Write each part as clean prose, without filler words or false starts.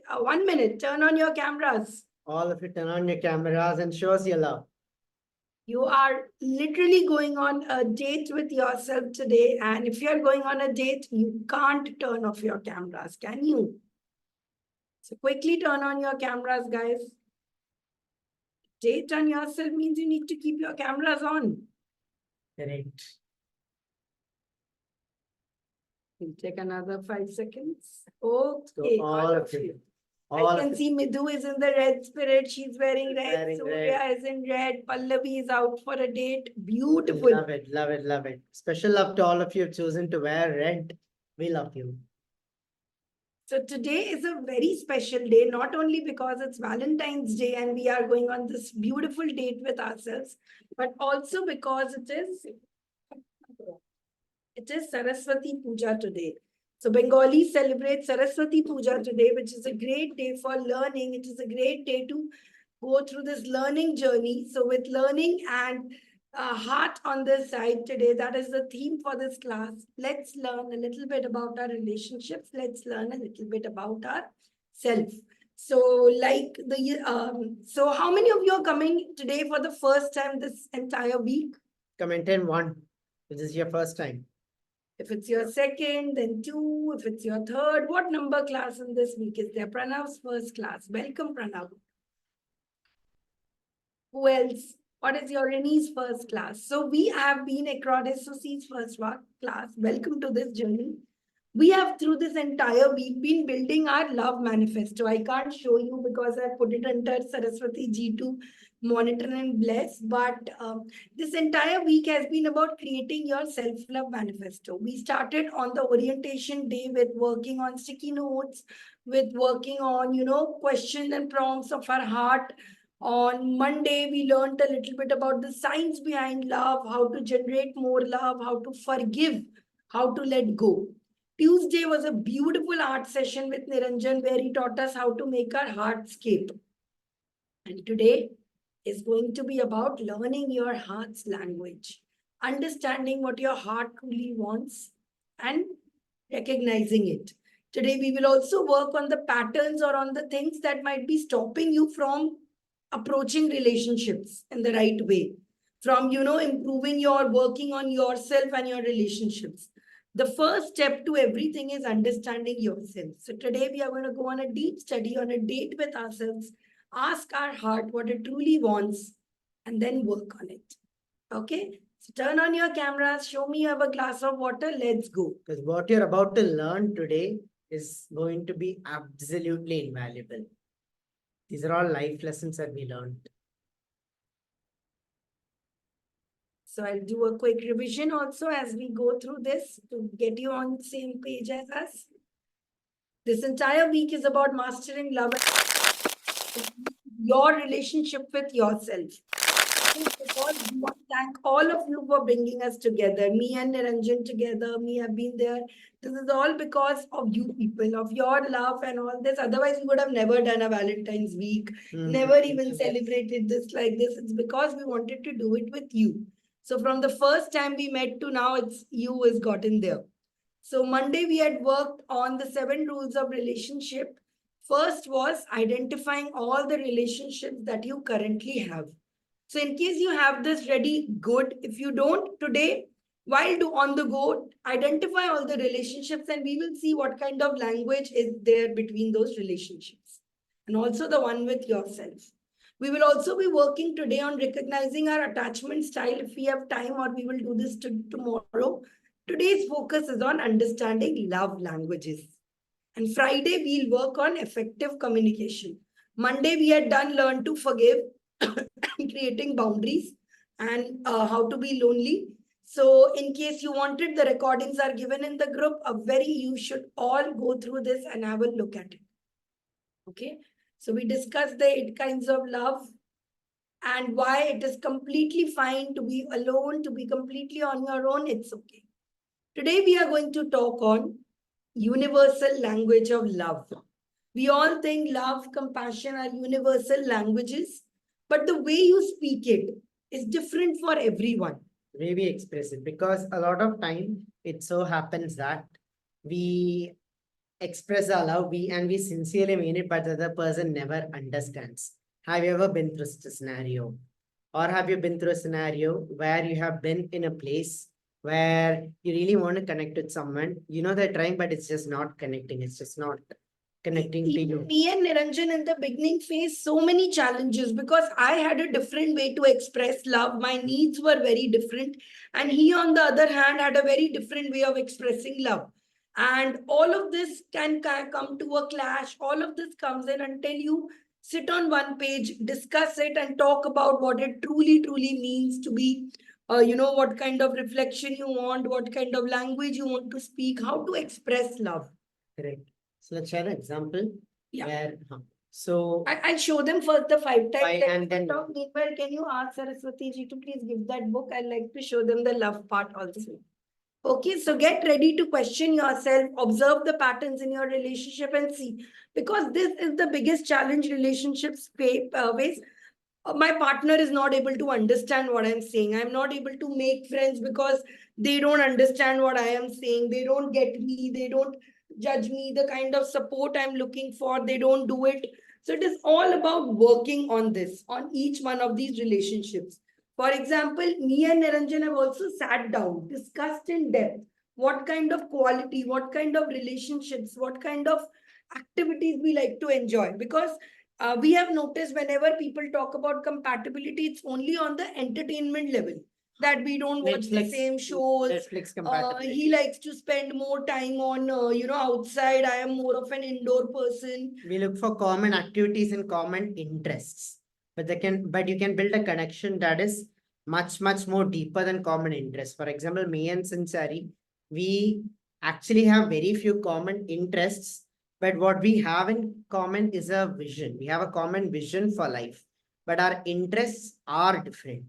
1 minute. Turn on your cameras. All of you turn on your cameras and show us your love. You are literally going on a date with yourself today. And if you're going on a date, you can't turn off your cameras, can you? So quickly turn on your cameras, guys. Date on yourself means you need to keep your cameras on. Correct. We'll take another 5 seconds. Okay. So all of you. I can see Midhu is in the red spirit. She's wearing red. Wearing Surya red. is in red. Pallavi is out for a date. Beautiful. Love it, love it, love it. Special love to all of you choosing to wear red. We love you. So today is a very special day, not only because it's Valentine's Day and we are going on this beautiful date with ourselves, but also because it is Saraswati Puja today. So Bengalis celebrate Saraswati Puja today, which is a great day for learning. It is a great day to go through this learning journey. So with learning and heart on this side today, that is the theme for this class. Let's learn a little bit about our relationships. Let's learn a little bit about our self. So so how many of you are coming today for the first time this entire week? Comment in 1. This is your first time. If it's your second, then 2. If it's your third, what number class in this week is there? Pranav's first class. Welcome, Pranav. Who else? What is your Reni's first class? So we have been across SOC's first class. Welcome to this journey. We have through this entire week been building our love manifesto. I can't show you because I put it under Saraswati G to monitor and bless. But this entire week has been about creating your self-love manifesto. We started on the orientation day with working on sticky notes, with working on, questions and prompts of our heart. On Monday, we learned a little bit about the science behind love, how to generate more love, how to forgive, how to let go. Tuesday was a beautiful art session with Niranjan where he taught us how to make our heartscape. And today is going to be about learning your heart's language, understanding what your heart truly wants and recognizing it. Today, we will also work on the patterns or on the things that might be stopping you from approaching relationships in the right way, from improving your working on yourself and your relationships. The first step to everything is understanding yourself. So today we are going to go on a deep study, on a date with ourselves, ask our heart what it truly wants, and then work on it. Okay, so turn on your cameras, show me you have a glass of water, let's go. Because what you're about to learn today is going to be absolutely invaluable. These are all life lessons that we learned. So I'll do a quick revision also as we go through this to get you on the same page as us. This entire week is about mastering love, your relationship with yourself. Because we want to thank all of you for bringing us together. Me and Niranjan together. Me have been there. This is all because of you people, of your love and all this. Otherwise, we would have never done a Valentine's week, never even celebrated this like this. It's because we wanted to do it with you. So from the first time we met to now, it's you has gotten there. So Monday, we had worked on the 7 rules of relationship. First was identifying all the relationships that you currently have. So in case you have this ready, good. If you don't today, while do on the go, identify all the relationships and we will see what kind of language is there between those relationships. And also the one with yourself. We will also be working today on recognizing our attachment style if we have time, or we will do this tomorrow. Today's focus is on understanding love languages. And Friday, we'll work on effective communication. Monday, we had done learn to forgive, creating boundaries, and how to be lonely. So in case you wanted, the recordings are given in the group. You should all go through this and have a look at it. Okay. So we discussed the 8 kinds of love and why it is completely fine to be alone, to be completely on your own. It's okay. Today, we are going to talk on universal language of love. We all think love, compassion are universal languages, but the way you speak it is different for everyone. The way we express it, because a lot of time it so happens that we express our love, we sincerely mean it, but the other person never understands. Have you ever been through such a scenario? Or have you been through a scenario where you have been in a place where you really want to connect with someone? You know they're trying, but it's just not connecting. It's just not connecting to Even you. me and Niranjan in the beginning faced so many challenges because I had a different way to express love. My needs were very different. And he, on the other hand, had a very different way of expressing love. And all of this can come to a clash. All of this comes in until you sit on one page, discuss it, and talk about what it truly means to be, what kind of reflection you want, what kind of language you want to speak, how to express love. Correct. So let's share an example Yeah. where, so I'll show them first the 5 Why, types. and then Meanwhile, can you ask Saraswati ji to please give that book? I'd like to show them the love part also. Okay, so get ready to question yourself, observe the patterns in your relationship and see. Because this is the biggest challenge relationships face. My partner is not able to understand what I'm saying. I'm not able to make friends because they don't understand what I am saying. They don't get me. They don't judge me. The kind of support I'm looking for, they don't do it. So it is all about working on this, on each one of these relationships. For example, me and Niranjan have also sat down, discussed in depth what kind of quality, what kind of relationships, what kind of activities we like to enjoy. Because we have noticed whenever people talk about compatibility, it's only on the entertainment level that we don't watch the same shows. Netflix compatibility. He likes to spend more time on, outside. I am more of an indoor person. We look for common activities and common interests, but you can build a connection that is much more deeper than common interests. For example, me and Sinceri, we actually have very few common interests, but what we have in common is a vision. We have a common vision for life, but our interests are different.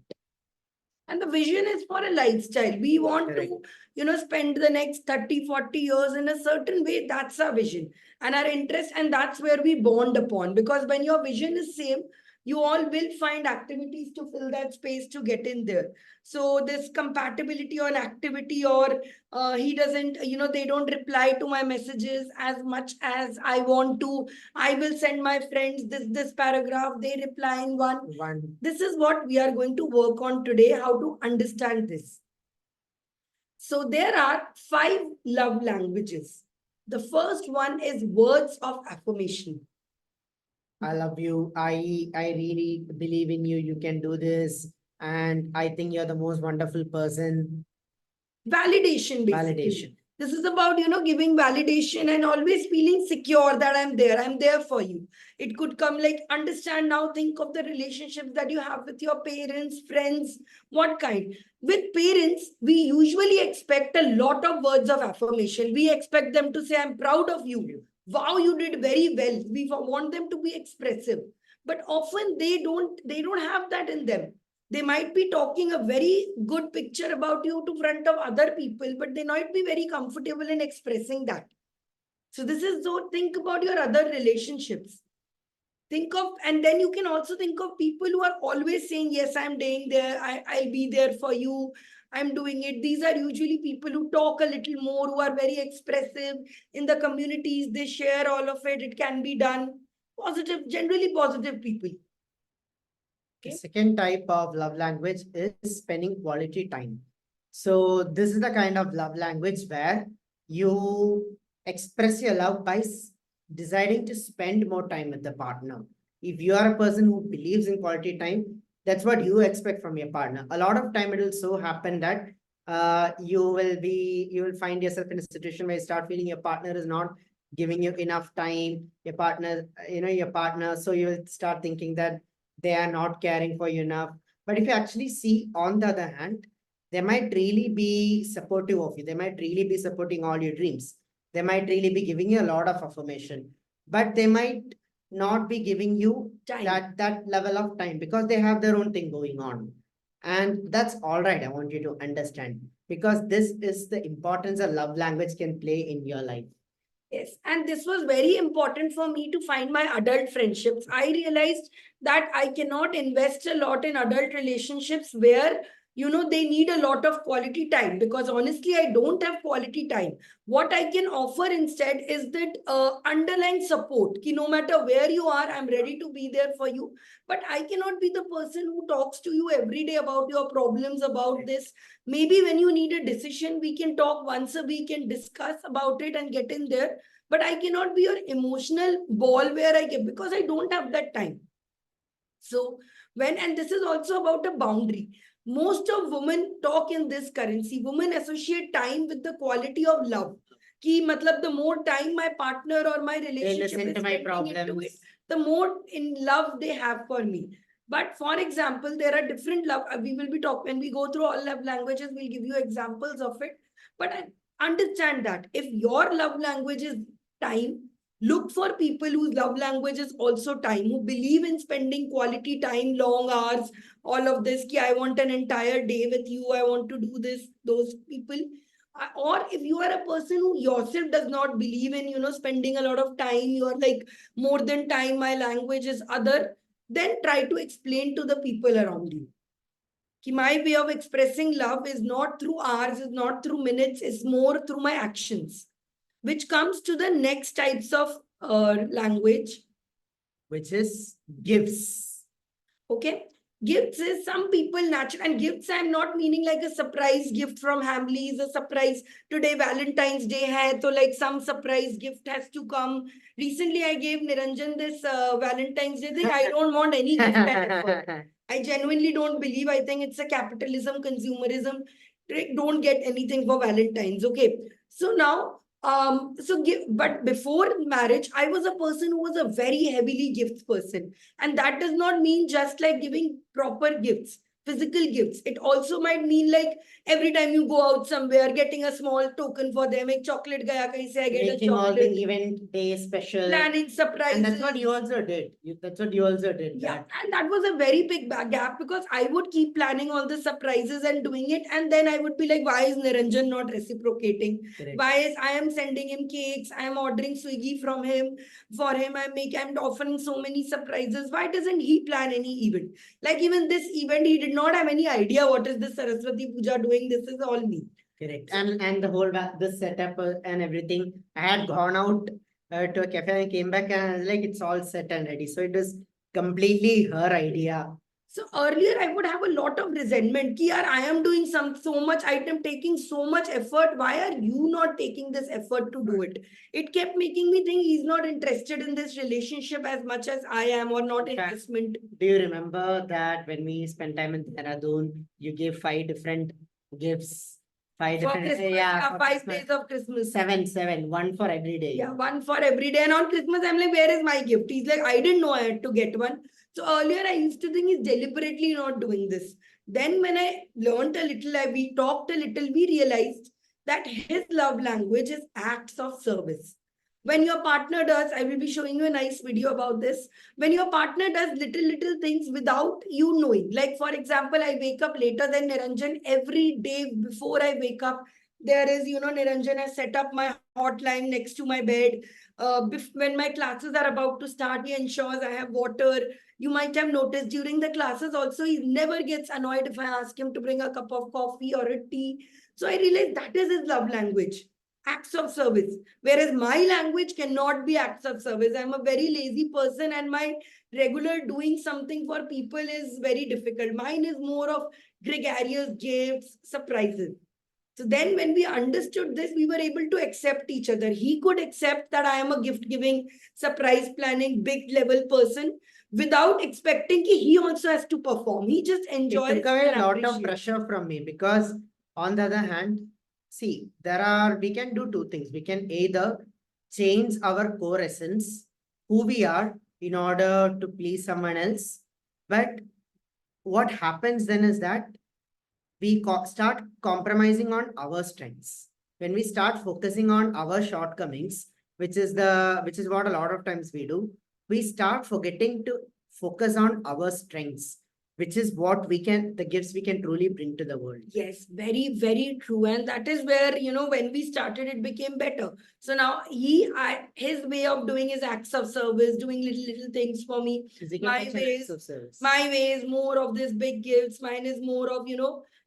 And the vision is for a lifestyle. We want Correct. to, spend the next 30, 40 years in a certain way. That's our vision and our interest. And that's where we bond upon. Because when your vision is same, you all will find activities to fill that space to get in there. So this compatibility on activity, or he doesn't, they don't reply to my messages as much as I want to. I will send my friends this paragraph, they reply in one. This is what we are going to work on today, how to understand this. So there are 5 love languages. The first one is words of affirmation. I love you. I really believe in you. You can do this. And I think you're the most wonderful person. Validation, basically. Validation. This is about, giving validation and always feeling secure that I'm there. I'm there for you. It could come like, understand now, think of the relationships that you have with your parents, friends, what kind. With parents, we usually expect a lot of words of affirmation. We expect them to say, I'm proud of you. Wow, you did very well. We want them to be expressive. But often they don't have that in them. They might be talking a very good picture about you to front of other people, but they might be very comfortable in expressing that. So this is, so think about your other relationships. Think of, and then you can also think of people who are always saying, yes, I'm doing there, I'll be there for you, I'm doing it. These are usually people who talk a little more, who are very expressive in the communities. They share all of it. It can be done. Positive, generally positive people. The second type of love language is spending quality time. So this is the kind of love language where you express your love by deciding to spend more time with the partner. If you are a person who believes in quality time, that's what you expect from your partner. A lot of time it will so happen that you will find yourself in a situation where you start feeling your partner is not giving you enough time. Your partner, so you will start thinking that they are not caring for you enough. But if you actually see, on the other hand, they might really be supportive of you. They might really be supporting all your dreams. They might really be giving you a lot of affirmation, but they might not be giving you that level of time because they have their own thing going on. And that's all right. I want you to understand, because this is the importance a love language can play in your life. Yes, and this was very important for me to find my adult friendships. I realized that I cannot invest a lot in adult relationships where they need a lot of quality time, because honestly, I don't have quality time. What I can offer instead is that underlying support. Ki no matter where you are, I'm ready to be there for you. But I cannot be the person who talks to you every day about your problems, about this. Maybe when you need a decision, we can talk once a week and discuss about it and get in there. But I cannot be your emotional ball where I get, because I don't have that time. So and this is also about a boundary. Most of women talk in this currency. Women associate time with the quality of love. Ki matlab, the more time my partner or my They relationship listen is to my spending into it, problems. the more in love they have for me. But for example, there are different love. We will be talking when we go through all love languages. We'll give you examples of it. But I understand that if your love language is time, look for people whose love language is also time, who believe in spending quality time, long hours, all of this. Ki I want an entire day with you. I want to do this. Those people. Or if you are a person who yourself does not believe in, spending a lot of time, you are like more than time, my language is other, then try to explain to the people around you. Ki my way of expressing love is not through hours, is not through minutes, it's more through my actions. Which comes to the next types of language. Which is gifts. Okay. Gifts is some people natural, and gifts I'm not meaning like a surprise gift from Hamleys, a surprise today Valentine's Day hai, so like some surprise gift has to come. Recently, I gave Niranjan this Valentine's Day thing. I don't want any gift and effort. I genuinely don't believe. I think it's a capitalism, consumerism. Don't get anything for Valentine's. Okay. So now, but before marriage, I was a person who was a very heavily gifts person. And that does not mean just like giving proper gifts, physical gifts. It also might mean like every time you go out somewhere, getting a small token for them. Ek chocolate gaya kahin se, I get a Making all the chocolate. event day special. Planning surprises. And that's what you also did. That's what you also did. Yeah, That. and that was a very big gap, because I would keep planning all the surprises and doing it, and then I would be like, why is Niranjan not reciprocating? Correct. Why is I am sending him cakes, I am ordering Swiggy from him, for him, I'm offering so many surprises. Why doesn't he plan any event? Like even this event, he did not have any idea what is this Saraswati Puja doing. This is all me. Correct. And the whole this setup and everything. I had gone out to a cafe and came back and I was like, it's all set and ready. So it was completely her idea. So earlier I would have a lot of resentment. Ki yaar, I am doing so much, I am taking so much effort. Why are you not taking this effort to do it? It kept making me think he's not interested in this relationship as much as I am, or not investment. Do you remember that when we spent time in Dehradun, you gave 5 different gifts? For Christmas, for 5 Christmas. days of Christmas. Seven, one for every day. Yeah, one for every day. And on Christmas, I'm like, where is my gift? He's like, I didn't know I had to get one. So earlier, I used to think he's deliberately not doing this. Then when I learned a little, we talked a little, we realized that his love language is acts of service. When your partner does, I will be showing you a nice video about this. When your partner does little things without you knowing, like for example, I wake up later than Niranjan every day. Before I wake up, there is, Niranjan has set up my hotline next to my bed. When my classes are about to start, he ensures I have water. You might have noticed during the classes also, he never gets annoyed if I ask him to bring a cup of coffee or a tea. So I realized that is his love language, acts of service. Whereas my language cannot be acts of service. I'm a very lazy person, and my regular doing something for people is very difficult. Mine is more of gregarious gifts, surprises. So then when we understood this, we were able to accept each other. He could accept that I am a gift giving, surprise planning, big level person without expecting that he also has to perform. He just enjoys it took away and a lot of appreciates. pressure from me, because on the other hand, see, we can do 2 things. We can either change our core essence, who we are, in order to please someone else. But what happens then is that we start compromising on our strengths. When we start focusing on our shortcomings, which is what a lot of times we do, we start forgetting to focus on our strengths, which is what the gifts we can truly bring to the world. Yes, very, very true. And that is where, when we started, it became better. So now his way of doing his acts of service, doing little things for me. My way is more of this big gifts. Mine is more of,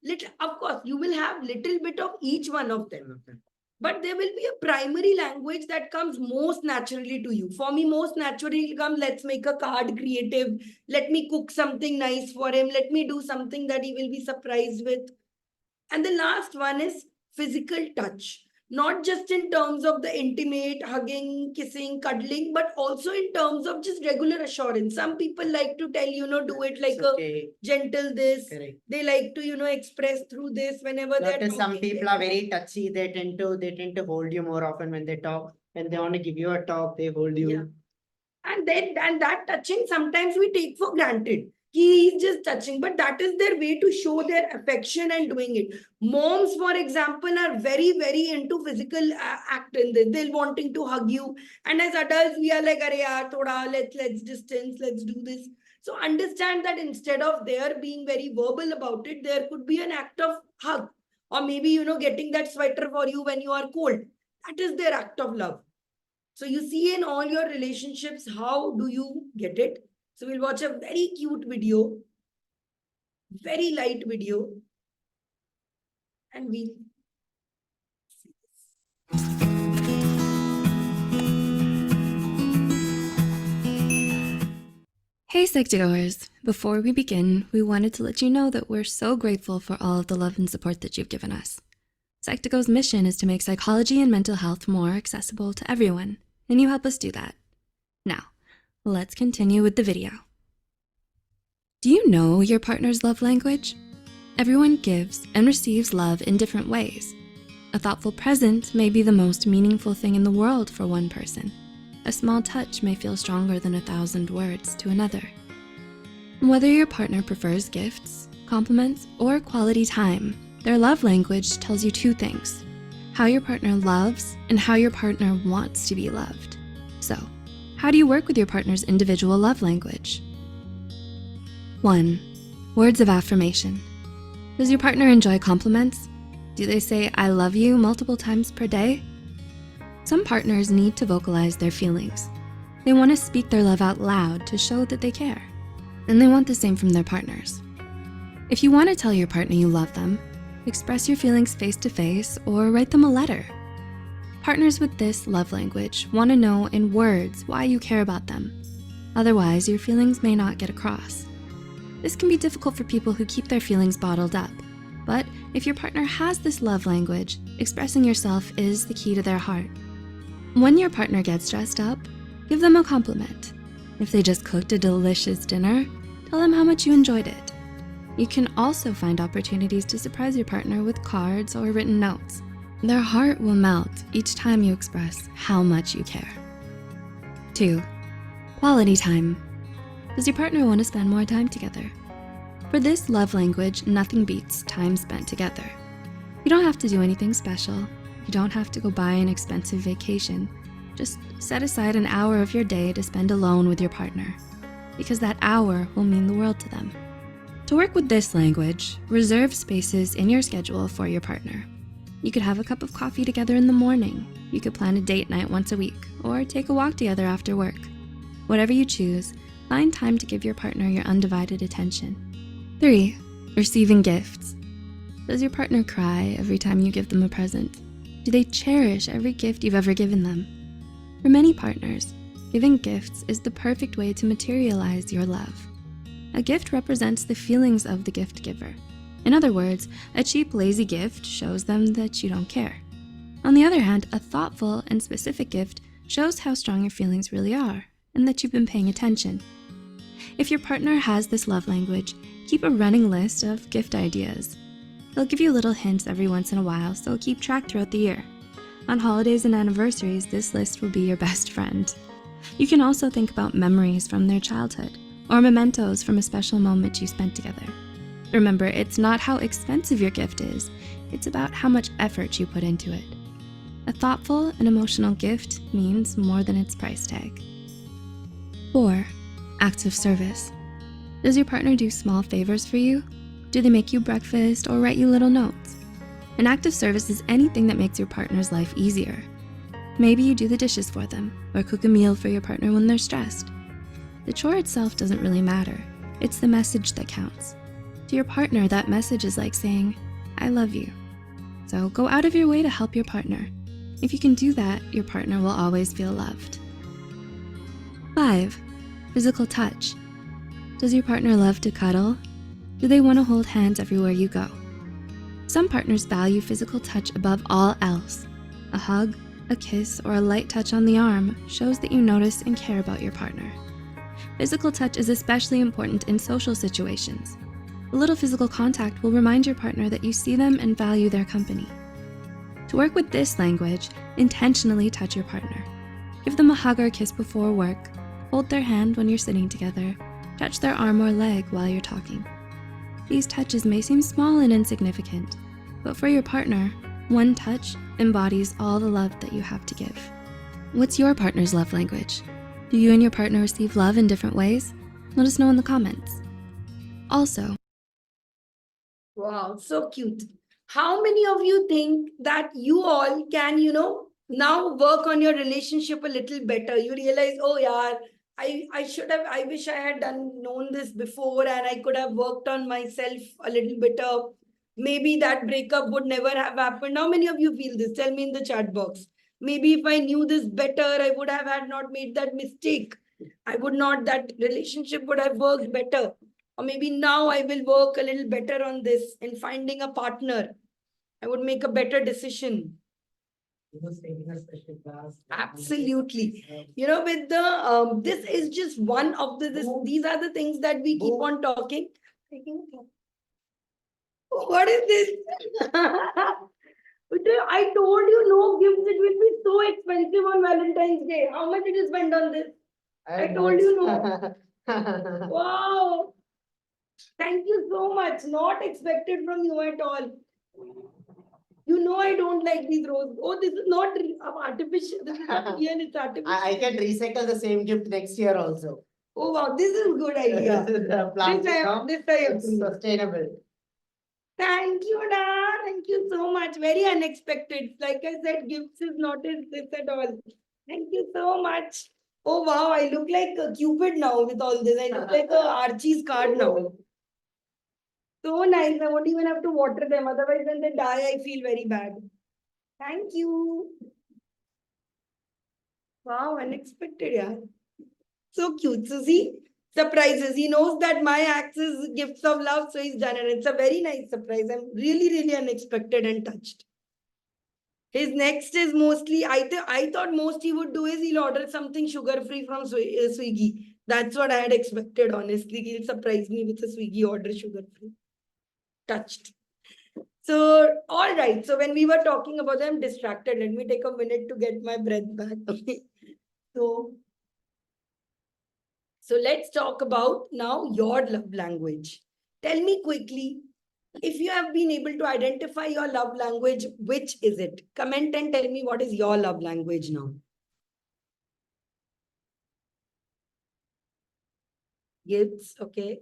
Little, of course, you will have little bit of each one of them. Okay. But there will be a primary language that comes most naturally to you. For me, most naturally comes, let's make a card creative. Let me cook something nice for him. Let me do something that he will be surprised with. And the last one is physical touch, not just in terms of the intimate, hugging, kissing, cuddling, but also in terms of just regular assurance. Some people like to tell, do it like Okay. a gentle this. Correct. They like to, express through this whenever they're Notice some talking. people are very touchy. They tend to hold you more often when they talk. When they want to give you a talk, they hold you. Yeah. And that touching sometimes we take for granted. He's just touching, but that is their way to show their affection and doing it. Moms, for example, are very, very into physical act in this. They're wanting to hug you. And as adults, we are like, Arey yaar, thoda, let's distance, let's do this. So understand that instead of their being very verbal about it, there could be an act of hug. Or maybe, getting that sweater for you when you are cold. That is their act of love. So you see in all your relationships, how do you get it? So we'll watch a very cute video, very light video, and we'll see this. Hey Psych2Goers! Before we begin, we wanted to let you know that we're so grateful for all of the love and support that you've given us. Psych2Go's mission is to make psychology and mental health more accessible to everyone, and you help us do that. Now, let's continue with the video. Do you know your partner's love language? Everyone gives and receives love in different ways. A thoughtful present may be the most meaningful thing in the world for one person. A small touch may feel stronger than 1,000 words to another. Whether your partner prefers gifts, compliments, or quality time, their love language tells you two things: how your partner loves and how your partner wants to be loved. So, how do you work with your partner's individual love language? 1. Words of affirmation. Does your partner enjoy compliments? Do they say "I love you" multiple times per day? Some partners need to vocalize their feelings. They want to speak their love out loud to show that they care, and they want the same from their partners. If you want to tell your partner you love them, express your feelings face-to-face or write them a letter. Partners with this love language want to know in words why you care about them. Otherwise, your feelings may not get across. This can be difficult for people who keep their feelings bottled up. But if your partner has this love language, expressing yourself is the key to their heart. When your partner gets dressed up, give them a compliment. If they just cooked a delicious dinner, tell them how much you enjoyed it. You can also find opportunities to surprise your partner with cards or written notes. Their heart will melt each time you express how much you care. 2. Quality time. Does your partner want to spend more time together? For this love language, nothing beats time spent together. You don't have to do anything special. You don't have to go buy an expensive vacation. Just set aside an hour of your day to spend alone with your partner, because that hour will mean the world to them. To work with this language, reserve spaces in your schedule for your partner. You could have a cup of coffee together in the morning. You could plan a date night once a week, or take a walk together after work. Whatever you choose, find time to give your partner your undivided attention. 3. Receiving gifts. Does your partner cry every time you give them a present? Do they cherish every gift you've ever given them? For many partners, giving gifts is the perfect way to materialize your love. A gift represents the feelings of the gift giver. In other words, a cheap, lazy gift shows them that you don't care. On the other hand, a thoughtful and specific gift shows how strong your feelings really are and that you've been paying attention. If your partner has this love language, keep a running list of gift ideas. They'll give you little hints every once in a while, so keep track throughout the year. On holidays and anniversaries, this list will be your best friend. You can also think about memories from their childhood or mementos from a special moment you spent together. Remember, it's not how expensive your gift is, it's about how much effort you put into it. A thoughtful and emotional gift means more than its price tag. 4. Acts of service. Does your partner do small favors for you? Do they make you breakfast or write you little notes? An act of service is anything that makes your partner's life easier. Maybe you do the dishes for them or cook a meal for your partner when they're stressed. The chore itself doesn't really matter. It's the message that counts. To your partner, that message is like saying, I love you. So go out of your way to help your partner. If you can do that, your partner will always feel loved. 5. Physical touch. Does your partner love to cuddle? Do they want to hold hands everywhere you go? Some partners value physical touch above all else. A hug, a kiss, or a light touch on the arm shows that you notice and care about your partner. Physical touch is especially important in social situations. A little physical contact will remind your partner that you see them and value their company. To work with this language, intentionally touch your partner. Give them a hug or kiss before work, hold their hand when you're sitting together, touch their arm or leg while you're talking. These touches may seem small and insignificant, but for your partner, one touch embodies all the love that you have to give. What's your partner's love language? Do you and your partner receive love in different ways? Let us know in the comments. Also, Wow, so cute. How many of you think that you all can, now work on your relationship a little better? You realize, oh yeah, I wish I had known this before and I could have worked on myself a little better. Maybe that breakup would never have happened. How many of you feel this? Tell me in the chat box. Maybe if I knew this better, I would have had not made that mistake. That relationship would have worked better. Or maybe now I will work a little better on this in finding a partner. I would make a better decision. Absolutely. With the this is just one of these are the things that we keep on talking. What is this? I told you no gifts. It will be so expensive on Valentine's Day. How much did you spend on this? I told you no. Wow. Thank you so much. Not expected from you at all. You know I don't like these roses. Oh, this is not artificial. This is not real. It's artificial. I can recycle the same gift next year also. Oh wow, this is a good idea. This I It's agree. sustainable. Thank you, Da. Thank you so much. Very unexpected. Like I said, gifts is not this at all. Thank you so much. Oh wow, I look like a Cupid now with all this. I look like a Archie's card now. So nice. I won't even have to water them. Otherwise, when they die, I feel very bad. Thank you. Wow, unexpected, yeah. So cute. So see, surprises. He knows that my acts is gifts of love, so he's done it. It's a very nice surprise. I'm really, really unexpected and touched. His next is mostly, I thought most he would do is he'll order something sugar-free from Swiggy. That's what I had expected, honestly. He'll surprise me with a Swiggy order sugar-free. Touched. So, all right. So when we were talking about them, distracted. Let me take a minute to get my breath back. Okay. So let's talk about now your love language. Tell me quickly, if you have been able to identify your love language, which is it? Comment and tell me what is your love language now. Gifts, okay.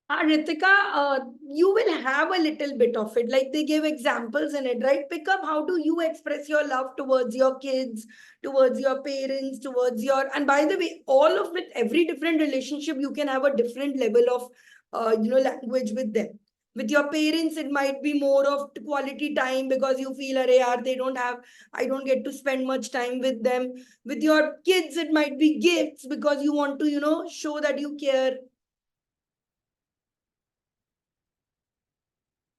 Ritika, you will have a little bit of it. Like they give examples in it, right? Pick up how do you express your love towards your kids, towards your parents, towards your. And by the way, all of it, every different relationship, you can have a different level of, language with them. With your parents, it might be more of quality time because you feel, I don't get to spend much time with them. With your kids, it might be gifts because you want to, show that you care.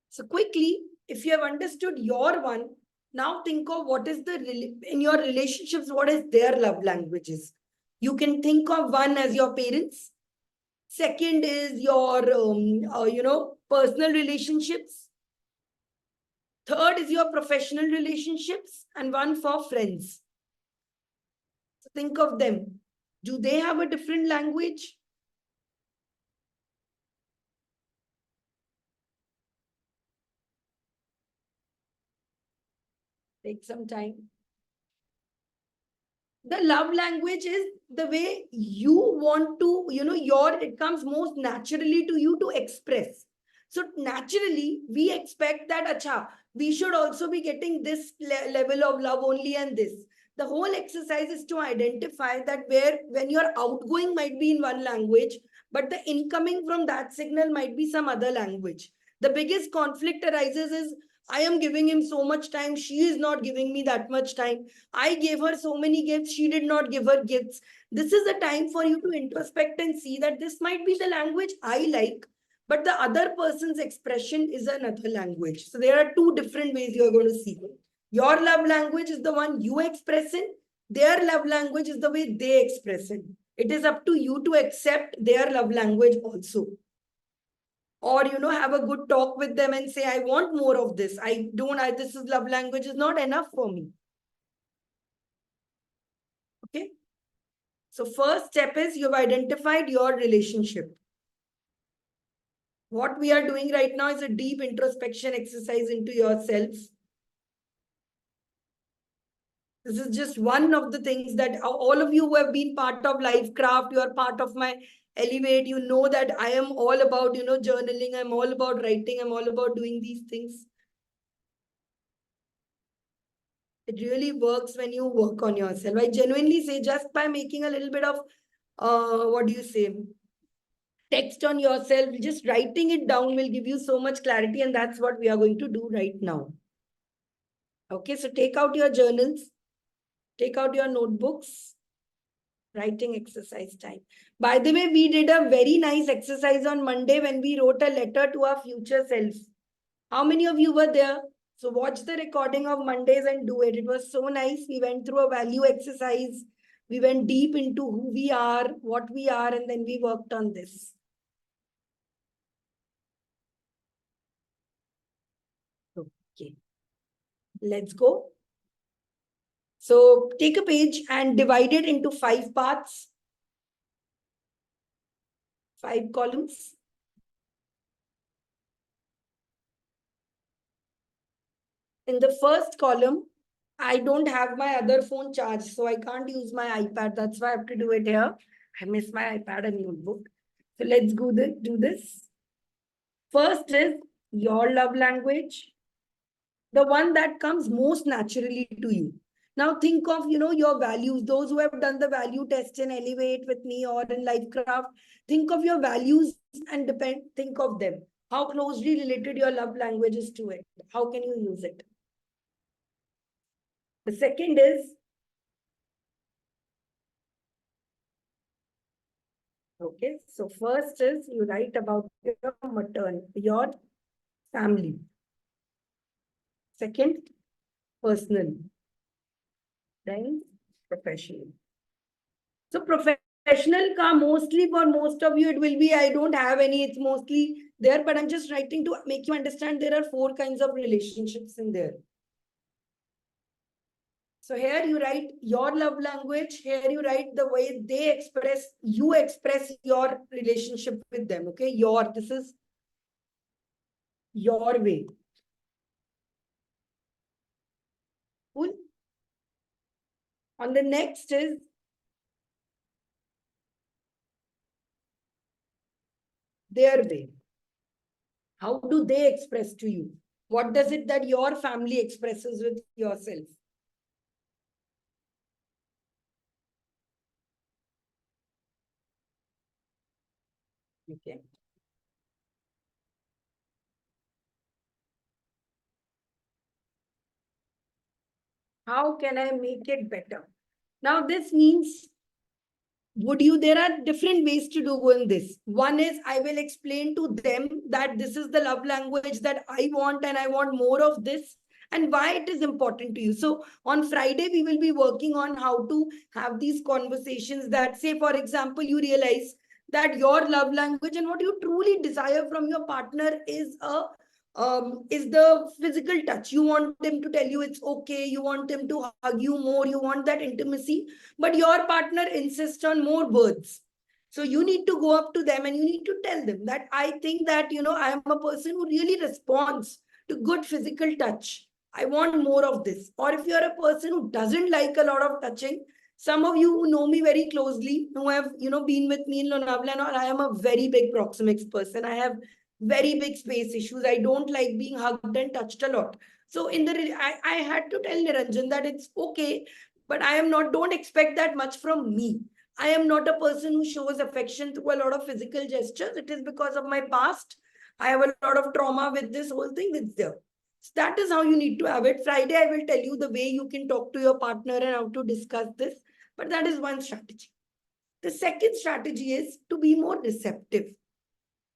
So quickly, if you have understood your one, now think of what is in your relationships, what is their love languages. You can think of one as your parents. Second is your, personal relationships. Third is your professional relationships and one for friends. So think of them. Do they have a different language? Take some time. The love language is the way you want to, it comes most naturally to you to express. So naturally, we expect that, acha, we should also be getting this level of love only and this. The whole exercise is to identify that when your outgoing might be in one language, but the incoming from that signal might be some other language. The biggest conflict arises is I am giving him so much time, she is not giving me that much time. I gave her so many gifts, she did not give her gifts. This is the time for you to introspect and see that this might be the language I like, but the other person's expression is another language. So there are two different ways you are going to see. Your love language is the one you express in. Their love language is the way they express it. It is up to you to accept their love language also. Or, have a good talk with them and say, I want more of this. This is love language is not enough for me. Okay. So first step is you've identified your relationship. What we are doing right now is a deep introspection exercise into yourself. This is just one of the things that all of you who have been part of Lifecraft, you are part of my Elevate, you know that I am all about, journaling. I'm all about writing. I'm all about doing these things. It really works when you work on yourself. I genuinely say just by making a little bit of, text on yourself, just writing it down will give you so much clarity. And that's what we are going to do right now. Okay, so take out your journals, take out your notebooks, writing exercise time. By the way, we did a very nice exercise on Monday when we wrote a letter to our future self. How many of you were there? So watch the recording of Mondays and do it. It was so nice. We went through a value exercise. We went deep into who we are, what we are, and then we worked on this. Okay. Let's go. So take a page and divide it into 5 parts, 5 columns. In the first column, I don't have my other phone charged, so I can't use my iPad. That's why I have to do it here. I miss my iPad and notebook. So let's do this. First is your love language, the one that comes most naturally to you. Now think of, your values. Those who have done the value test in Elevate with me or in Lifecraft, think of your values and think of them. How closely related your love language is to it. How can you use it? The second is, okay, so first is you write about your family. Second, personal. Then professional. So professional ka mostly for most of you, it will be, I don't have any, it's mostly there, but I'm just writing to make you understand there are 4 kinds of relationships in there. So here you write your love language. Here you write the way you express your relationship with them. Okay, this is your way. Cool. On the next is their way. How do they express to you? What does it that your family expresses with yourself? Okay. How can I make it better? Now this means, there are different ways to do in this. One is I will explain to them that this is the love language that I want and I want more of this and why it is important to you. So on Friday, we will be working on how to have these conversations that, say, for example, you realize that your love language and what you truly desire from your partner is the physical touch. You want them to tell you it's okay. You want them to hug you more. You want that intimacy, but your partner insists on more words. So you need to go up to them and you need to tell them that I think that, I am a person who really responds to good physical touch. I want more of this. Or if you're a person who doesn't like a lot of touching, some of you who know me very closely, who have, been with me in Lonavala and all, I am a very big proxemics person. I have very big space issues. I don't like being hugged and touched a lot. So I had to tell Niranjan that it's okay, but I am not, don't expect that much from me. I am not a person who shows affection through a lot of physical gestures. It is because of my past. I have a lot of trauma with this whole thing that's there. So that is how you need to have it. Friday, I will tell you the way you can talk to your partner and how to discuss this. But that is one strategy. The second strategy is to be more receptive,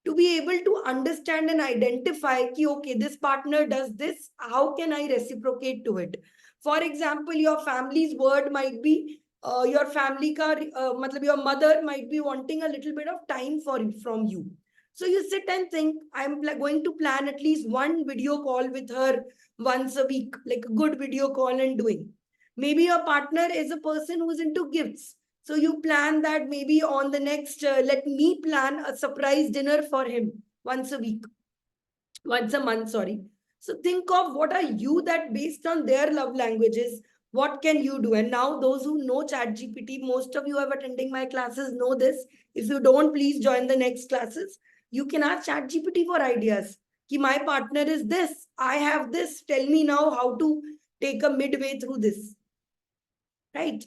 to be able to understand and identify ki, okay, this partner does this, how can I reciprocate to it? For example, your family's word might be, your family ka, matlab your mother might be wanting a little bit of time from you. So you sit and think, I'm going to plan at least one video call with her once a week, like a good video call and doing. Maybe your partner is a person who's into gifts. So you plan that maybe on the next, let me plan a surprise dinner for him once a week, once a month, sorry. So think of what are you that based on their love languages, what can you do? And now those who know ChatGPT, most of you have attending my classes know this. If you don't, please join the next classes. You can ask ChatGPT for ideas. Ki my partner is this, I have this, tell me now how to take a midway through this. Right?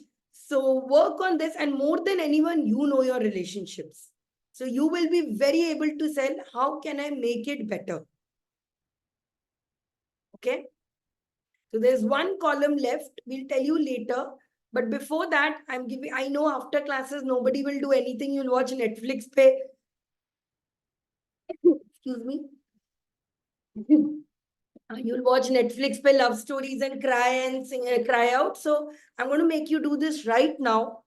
So work on this, and more than anyone, you know your relationships. So you will be very able to say, how can I make it better? Okay. So there's one column left. We'll tell you later. But before that, I know after classes, nobody will do anything. You'll watch Netflix pay. Excuse me. You'll watch Netflix pay love stories and cry and sing, cry out. So I'm going to make you do this right now.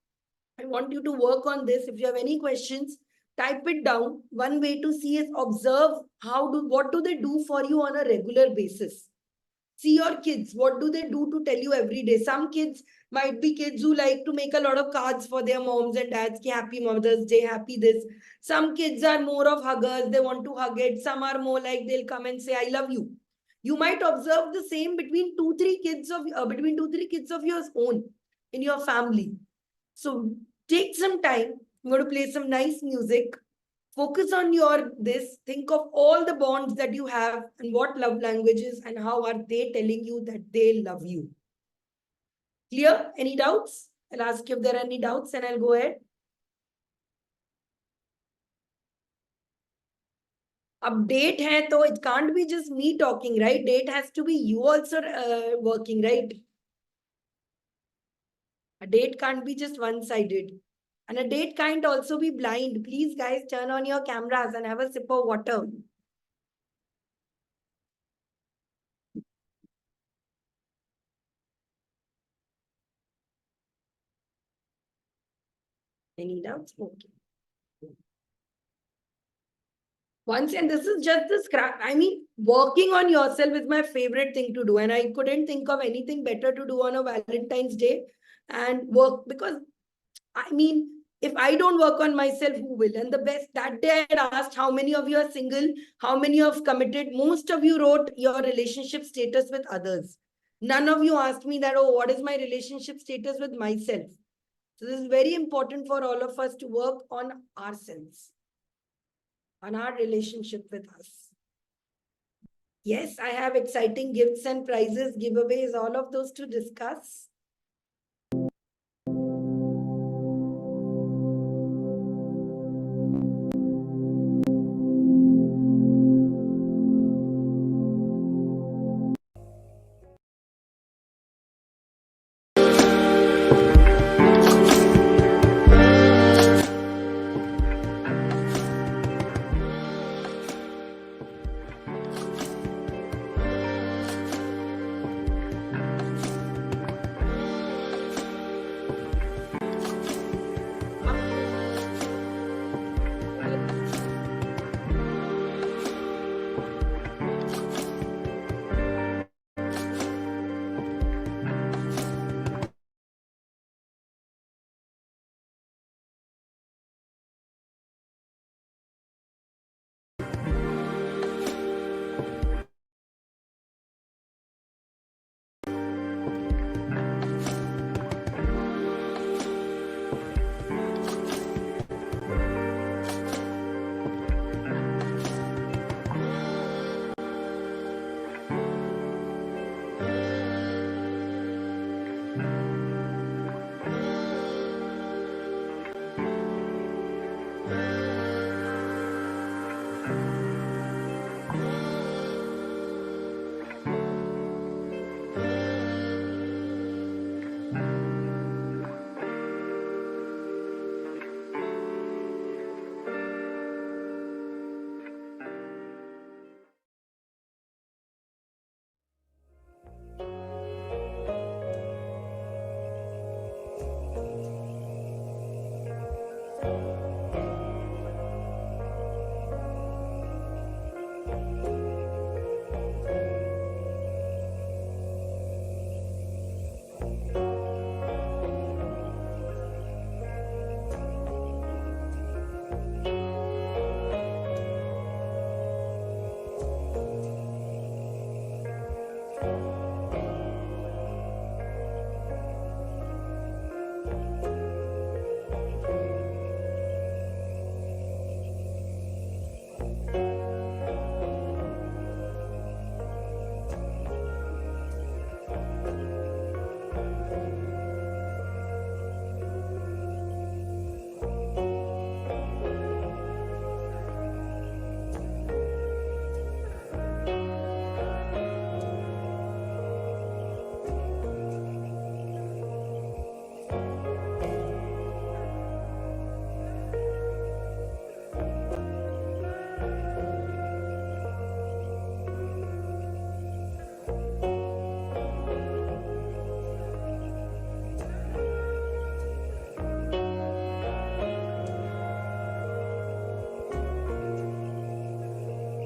I want you to work on this. If you have any questions, type it down. One way to see is observe what do they do for you on a regular basis. See your kids. What do they do to tell you every day? Some kids might be kids who like to make a lot of cards for their moms and dads. Ki happy Mother's Day, happy this. Some kids are more of huggers. They want to hug it. Some are more like they'll come and say, I love you. You might observe the same between two, three kids of yours own in your family. So take some time. I'm going to play some nice music. Focus on your this. Think of all the bonds that you have and what love languages and how are they telling you that they love you. Clear? Any doubts? I'll ask you if there are any doubts and I'll go ahead. Ab date hai, so it can't be just me talking, right? Date has to be you also working, right? A date can't be just one-sided. And a date can't also be blind. Please, guys, turn on your cameras and have a sip of water. Any doubts? Okay. Once, and this is just the scrap. I mean, working on yourself is my favorite thing to do. And I couldn't think of anything better to do on a Valentine's Day and work, because I mean, if I don't work on myself, who will? And the best, that day I had asked how many of you are single, how many have committed. Most of you wrote your relationship status with others. None of you asked me that, oh, what is my relationship status with myself? So this is very important for all of us to work on ourselves, on our relationship with us. Yes, I have exciting gifts and prizes, giveaways, all of those to discuss.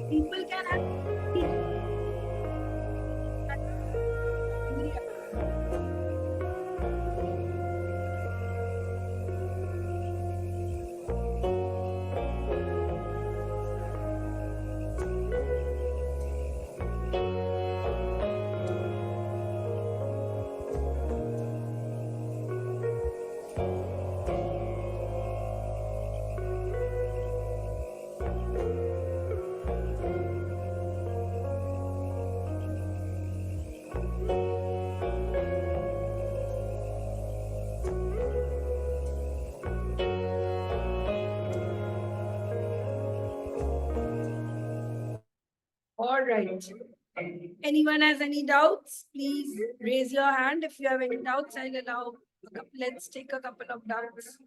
People can have all right. Anyone has any doubts? Please raise your hand. If you have any doubts, I'll allow. Let's take a couple of doubts.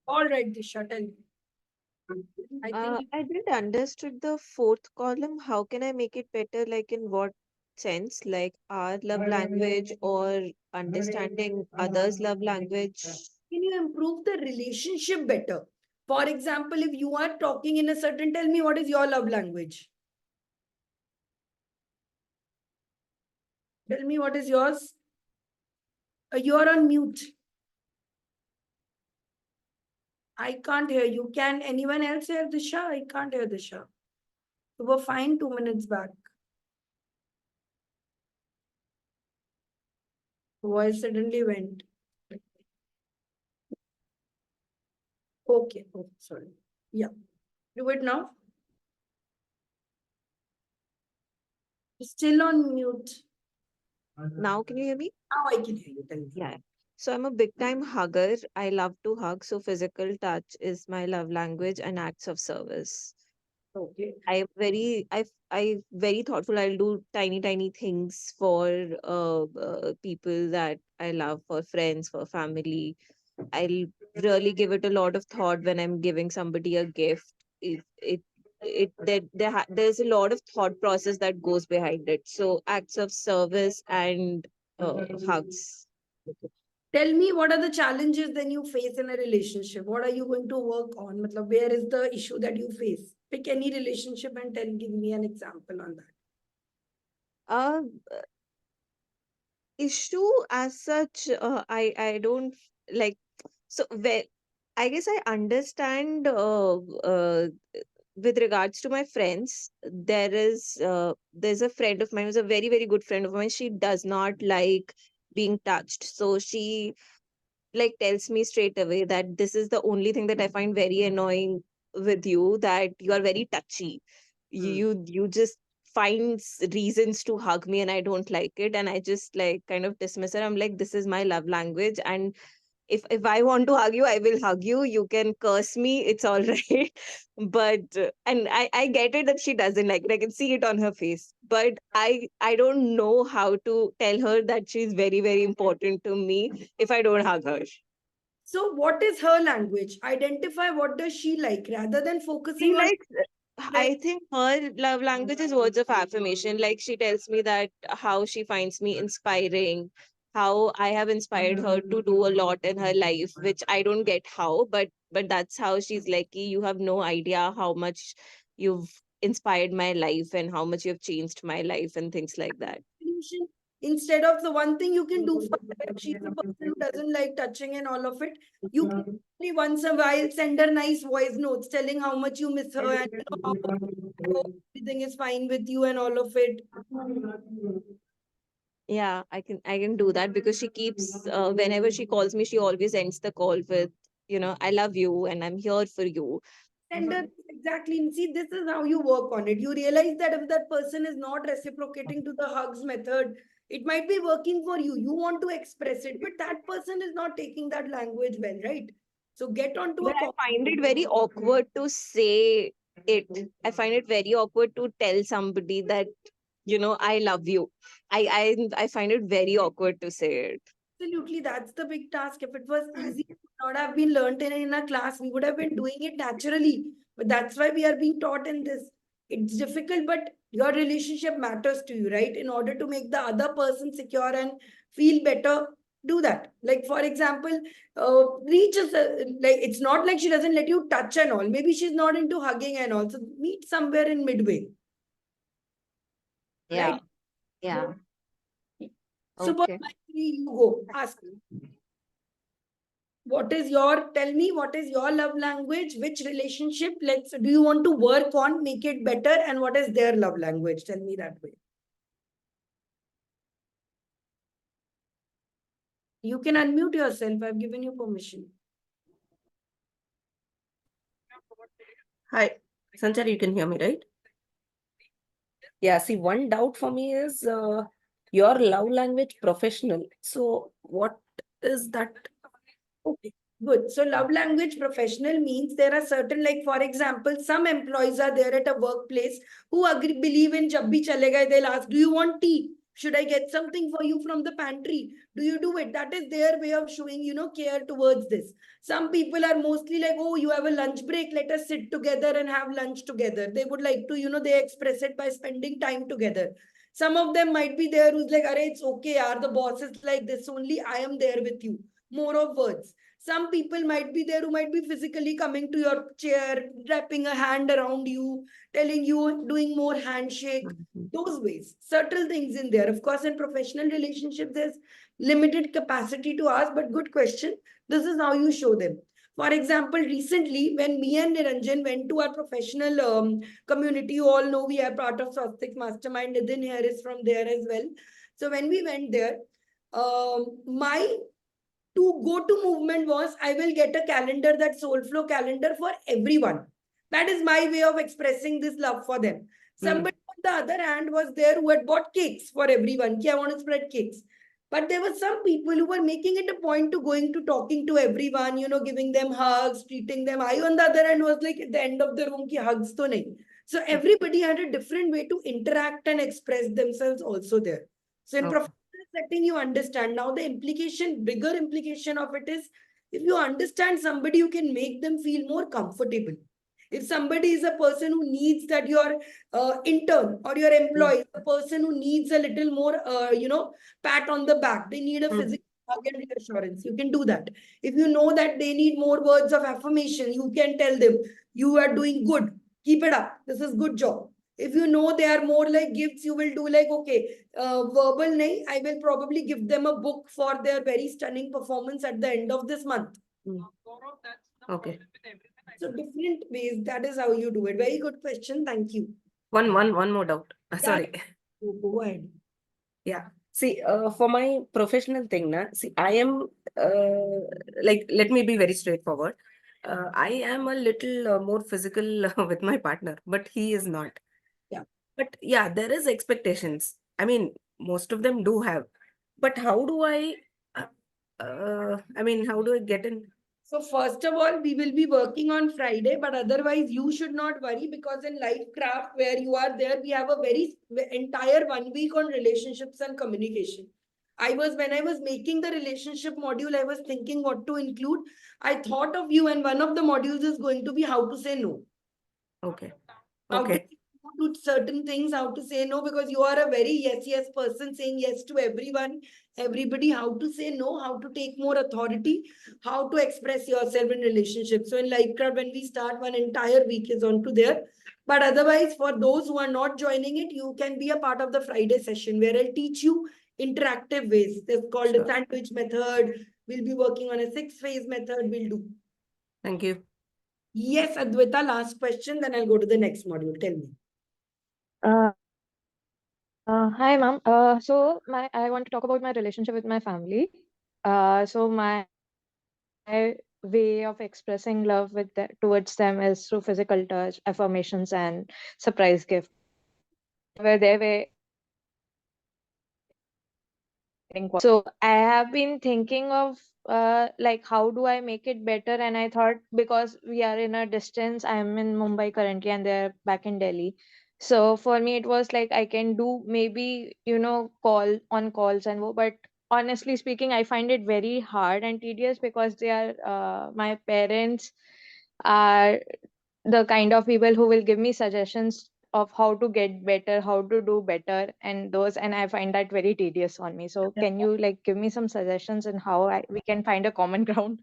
All right, Disha, tell me. I think I didn't understood the fourth column. How can I make it better? Like in what sense? Like our love language or understanding others' love language? can you improve the relationship better? For example, if you are talking in a certain, tell me what is your love language? Tell me what is yours? You are on mute. I can't hear you. Can anyone else hear Disha? I can't hear Disha. You were fine 2 minutes back. Voice suddenly went. Okay. Oh, sorry. Yeah. Do it now. Still on mute. Now can you hear me? Now I can hear you. Tell me. Yeah. So I'm a big time hugger. I love to hug. So physical touch is my love language and acts of service. Okay. I very thoughtful. I'll do tiny things for people that I love, for friends, for family. I'll really give it a lot of thought when I'm giving somebody a gift. There's a lot of thought process that goes behind it. So acts of service and hugs. Tell me what are the challenges then you face in a relationship? What are you going to work on? Matlab, where is the issue that you face? Pick any relationship and give me an example on that. Uh, issue as such, I don't like. So where I guess I understand with regards to my friends, there's a friend of mine who's a very good friend of mine. She does not like being touched. So she like tells me straight away that this is the only thing that I find very annoying with you, that you are very touchy. You just find reasons to hug me and I don't like it, and I just like kind of dismiss it. I'm like, this is my love language, and if I want to hug you, I will hug you. You can curse me, it's all right. But and I get it that she doesn't like it. I can see it on her face. But I don't know how to tell her that she's very important to me if I don't hug her. So what is her language? Identify what does she like rather than She focusing on likes, I think her love language is words of affirmation. Like she tells me that how she finds me inspiring, how I have inspired her to do a lot in her life, which I don't get how, but that's how she's like, you have no idea how much you've inspired my life and how much you have changed my life and things like that. Solution. Instead of the one thing you can do for her, if she's a person who doesn't like touching and all of it, you can only once a while send her nice voice notes telling how much you miss her and how everything is fine with you and all of it. Yeah, I can do that because she keeps whenever she calls me, she always ends the call with, I love you and I'm here for you. Send her exactly. And see, this is how you work on it. You realize that if that person is not reciprocating to the hugs method, it might be working for you. You want to express it, but that person is not taking that language well, right? So get onto But a I find it very awkward to say it. I find it very awkward to tell somebody that, I love you. I find it very awkward to say it. Absolutely, that's the big task. If it was easy, it would not have been learnt in a class. We would have been doing it naturally. But that's why we are being taught in this. It's difficult, but your relationship matters to you, right? In order to make the other person secure and feel better, do that. Like, for example, reaches, like, it's not like she doesn't let you touch and all. Maybe she's not into hugging and all. So meet somewhere in midway, Yeah, right? yeah. Super, Okay. you go. Ask. Tell me what is your love language? Which relationship, do you want to work on, make it better? And what is their love language? Tell me that way. You can unmute yourself. I've given you permission. Hi, Sanchar, you can hear me, right? Yeah, see, one doubt for me is your love language professional. So, what is that? Okay, good. So love language professional means there are certain, like for example, some employees are there at a workplace who believe in jab bhi chale gaye, they'll ask, do you want tea? Should I get something for you from the pantry? Do you do it? That is their way of showing, care towards this. Some people are mostly like, oh, you have a lunch break. Let us sit together and have lunch together. They would like to, they express it by spending time together. Some of them might be there who's like, Arey, it's okay, yaar, the boss is like this only. I am there with you. More of words. Some people might be there who might be physically coming to your chair, wrapping a hand around you, telling you, doing more handshake, those ways. Subtle things in there. Of course, in professional relationships, there's limited capacity to ask, but good question. This is how you show them. For example, recently, when me and Niranjan went to our professional community, you all know we are part of Swastik Mastermind. Nidhin here is from there as well. So when we went there, my to go to movement was I will get a calendar, that soul flow calendar for everyone. That is my way of expressing this love for them. Somebody on the other hand was there who had bought cakes for everyone. I want to spread cakes. But there were some people who were making it a point to going to talking to everyone, giving them hugs, treating them. I on the other hand was like at the end of the room, ki hugs to nahi. So everybody had a different way to interact and express themselves also there. So in Okay. setting, you understand now the implication, bigger implication of it is if you understand somebody, you can make them feel more comfortable. If somebody is a person who needs that your intern or your employee, a person who needs a little more, pat on the back, they need a physical hug and reassurance. You can do that. If you know that they need more words of affirmation, you can tell them, you are doing good. Keep it up. This is good job. If you know they are more like gifts, you will do like, okay, verbal nahi, I will probably give them a book for their very stunning performance at the end of this month. Okay. So different ways, that is how you do it. Very good question. Thank you. One more doubt. Yeah. Sorry. Go ahead. Yeah. See, for my professional thing, see, I am like, let me be very straightforward. I am a little more physical with my partner, but he is not. Yeah. But yeah, there is expectations. I mean, most of them do have. But how do I mean, how do I get in? So first of all, we will be working on Friday, but otherwise you should not worry because in Life Craft, where you are there, we have a very entire 1 week on relationships and communication. When I was making the relationship module, I was thinking what to include. I thought of you, and one of the modules is going to be how to say no. Okay. How to Okay. do certain things, how to say no, because you are a very yes person saying yes to everyone, everybody, how to say no, how to take more authority, how to express yourself in relationships. So in Life Club, when we start, one entire week is on to there. But otherwise, for those who are not joining it, you can be a part of the Friday session where I'll teach you interactive ways. It's called the Sure. sandwich method. We'll be working on a 6-phase method. We'll do. Thank you. Yes, Adwaita, last question. Then I'll go to the next module. Tell me. Hi, ma'am. So I want to talk about my relationship with my family. So my way of expressing love towards them is through physical touch, affirmations, and surprise gifts. Where they were so I have been thinking of like how do I make it better? And I thought because we are in a distance, I'm in Mumbai currently and they're back in Delhi. So for me, it was like I can do maybe, call on calls but honestly speaking, I find it very hard and tedious because they are my parents are the kind of people who will give me suggestions of how to get better, how to do better, and I find that very tedious on me. So can you like give me some suggestions on how we can find a common ground?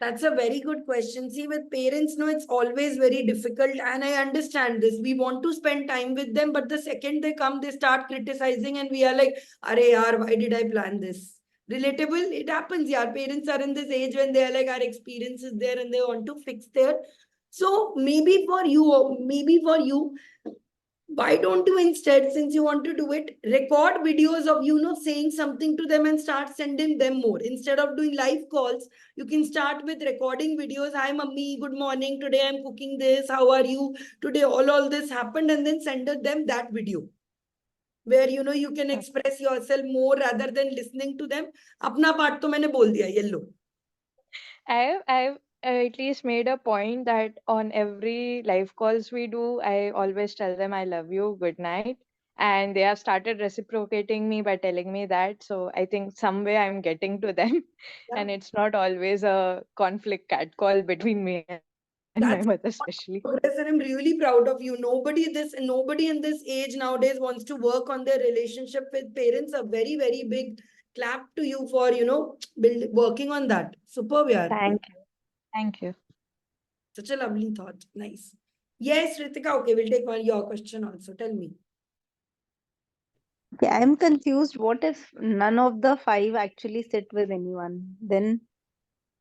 That's a very good question. See, with parents, no, it's always very difficult, and I understand this. We want to spend time with them, but the second they come, they start criticizing, and we are like, "Are yaar, why did I plan this?" Relatable, it happens. Yeah, parents are in this age when they are like, our experience is there, and they want to fix their. So maybe for you, why don't you instead, since you want to do it, record videos of saying something to them and start sending them more instead of doing live calls. You can start with recording videos. Hi mummy, good morning, today I'm cooking this, how are you today, all this happened, and then send them that video where you can express yourself more rather than listening to them. Apna part to maine bol diya, yellow. I've at least made a point that on every live calls we do, I always tell them I love you, good night. And they have started reciprocating me by telling me that. So I think some way I'm getting to them. Yeah. And it's not always a conflict cat call between me and my That's mother, especially. progress, and I'm really proud of you. Nobody in this age nowadays wants to work on their relationship with parents. A very, very big clap to you for working on that. Superb, yaar. Thank you. Thank you. Such a lovely thought. Nice. Yes, Ritika. Okay, we'll take your question also. Tell me. Okay, I'm confused. What if none of the five actually sit with anyone? Then,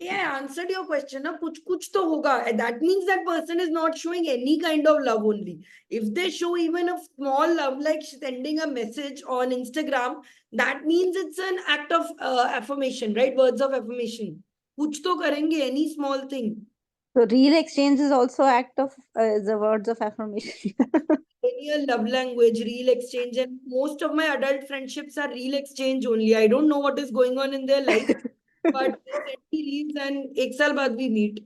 Yeah, I answered your question. Na, kuch to hoga. That means that person is not showing any kind of love only. If they show even a small love, like sending a message on Instagram, that means it's an act of affirmation, right? Words of affirmation. Kuch to karenge, any small thing. so real exchange is also act of the words of affirmation. Any a love language, real exchange, and most of my adult friendships are real exchange only. I don't know what is going on in their life, but they send me reels and ek saal baad we meet.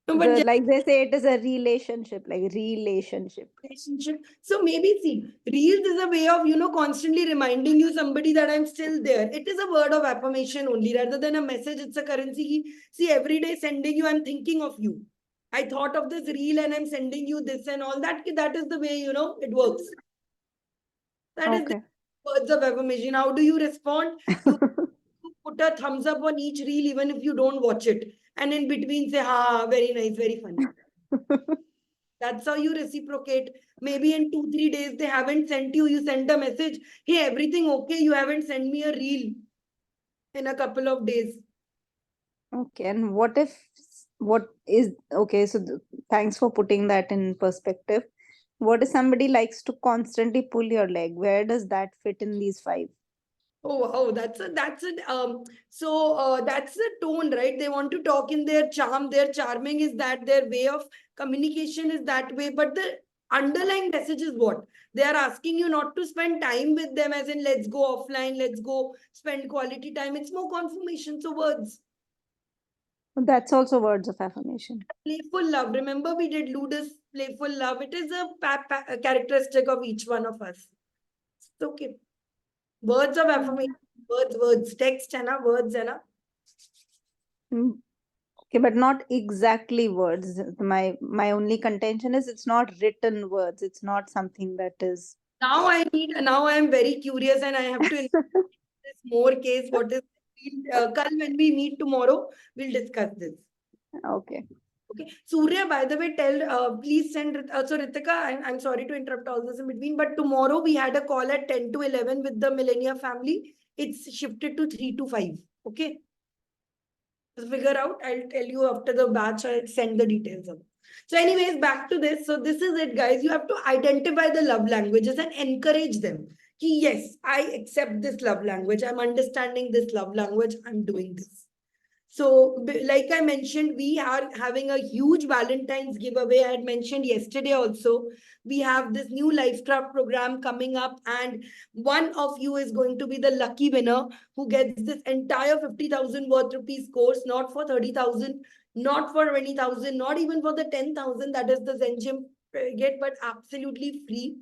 No, but Like they say, it is a relationship, like relationship. relationship. So maybe see, reels is a way of constantly reminding you somebody that I'm still there. It is a word of affirmation only rather than a message. It's a currency. See, every day sending you, I'm thinking of you. I thought of this reel and I'm sending you this and all that. That is the way it works. That is the Okay. words of affirmation. How do you respond? You put a thumbs up on each reel, even if you don't watch it, and in between say, "Ha, very nice, very funny." That's how you reciprocate. Maybe in 2, 3 days they haven't sent you. You send a message, "Hey, everything okay? You haven't sent me a reel in a couple of days." Okay, and what if what is okay? So thanks for putting that in perspective. What if somebody likes to constantly pull your leg? Where does that fit in these five? Oh wow, that's the tone, right? They want to talk in their charm. Their charming is that their way of communication is that way. But the underlying message is what? They are asking you not to spend time with them, as in let's go offline, let's go spend quality time. It's more confirmation. So words. That's also words of affirmation. Playful love. Remember, we did Ludus playful love. It is a characteristic of each one of us. It's okay. Words of affirmation. Words. Text, है ना? Words, है ना? Mm, okay, but not exactly words. My only contention is it's not written words. It's not something that is. Now I am very curious and I have to this more case. What is kal when we meet tomorrow, we'll discuss this. Okay. Okay. Surya, by the way, please send, so Ritika, I'm sorry to interrupt all this in between, but tomorrow we had a call at 10 to 11 with the Millennia family. It's shifted to 3 to 5. Okay. Figure out, I'll tell you after the batch, I'll send the details of. So anyways, back to this. So this is it, guys. You have to identify the love languages and encourage them. Yes, I accept this love language. I'm understanding this love language. I'm doing this. So, like I mentioned, we are having a huge Valentine's giveaway. I had mentioned yesterday also. We have this new Lifecraft program coming up, and one of you is going to be the lucky winner who gets this entire 50,000 worth rupees course, not for 30,000, not for 20,000, not even for the 10,000 that is the Zenjim get, but absolutely free.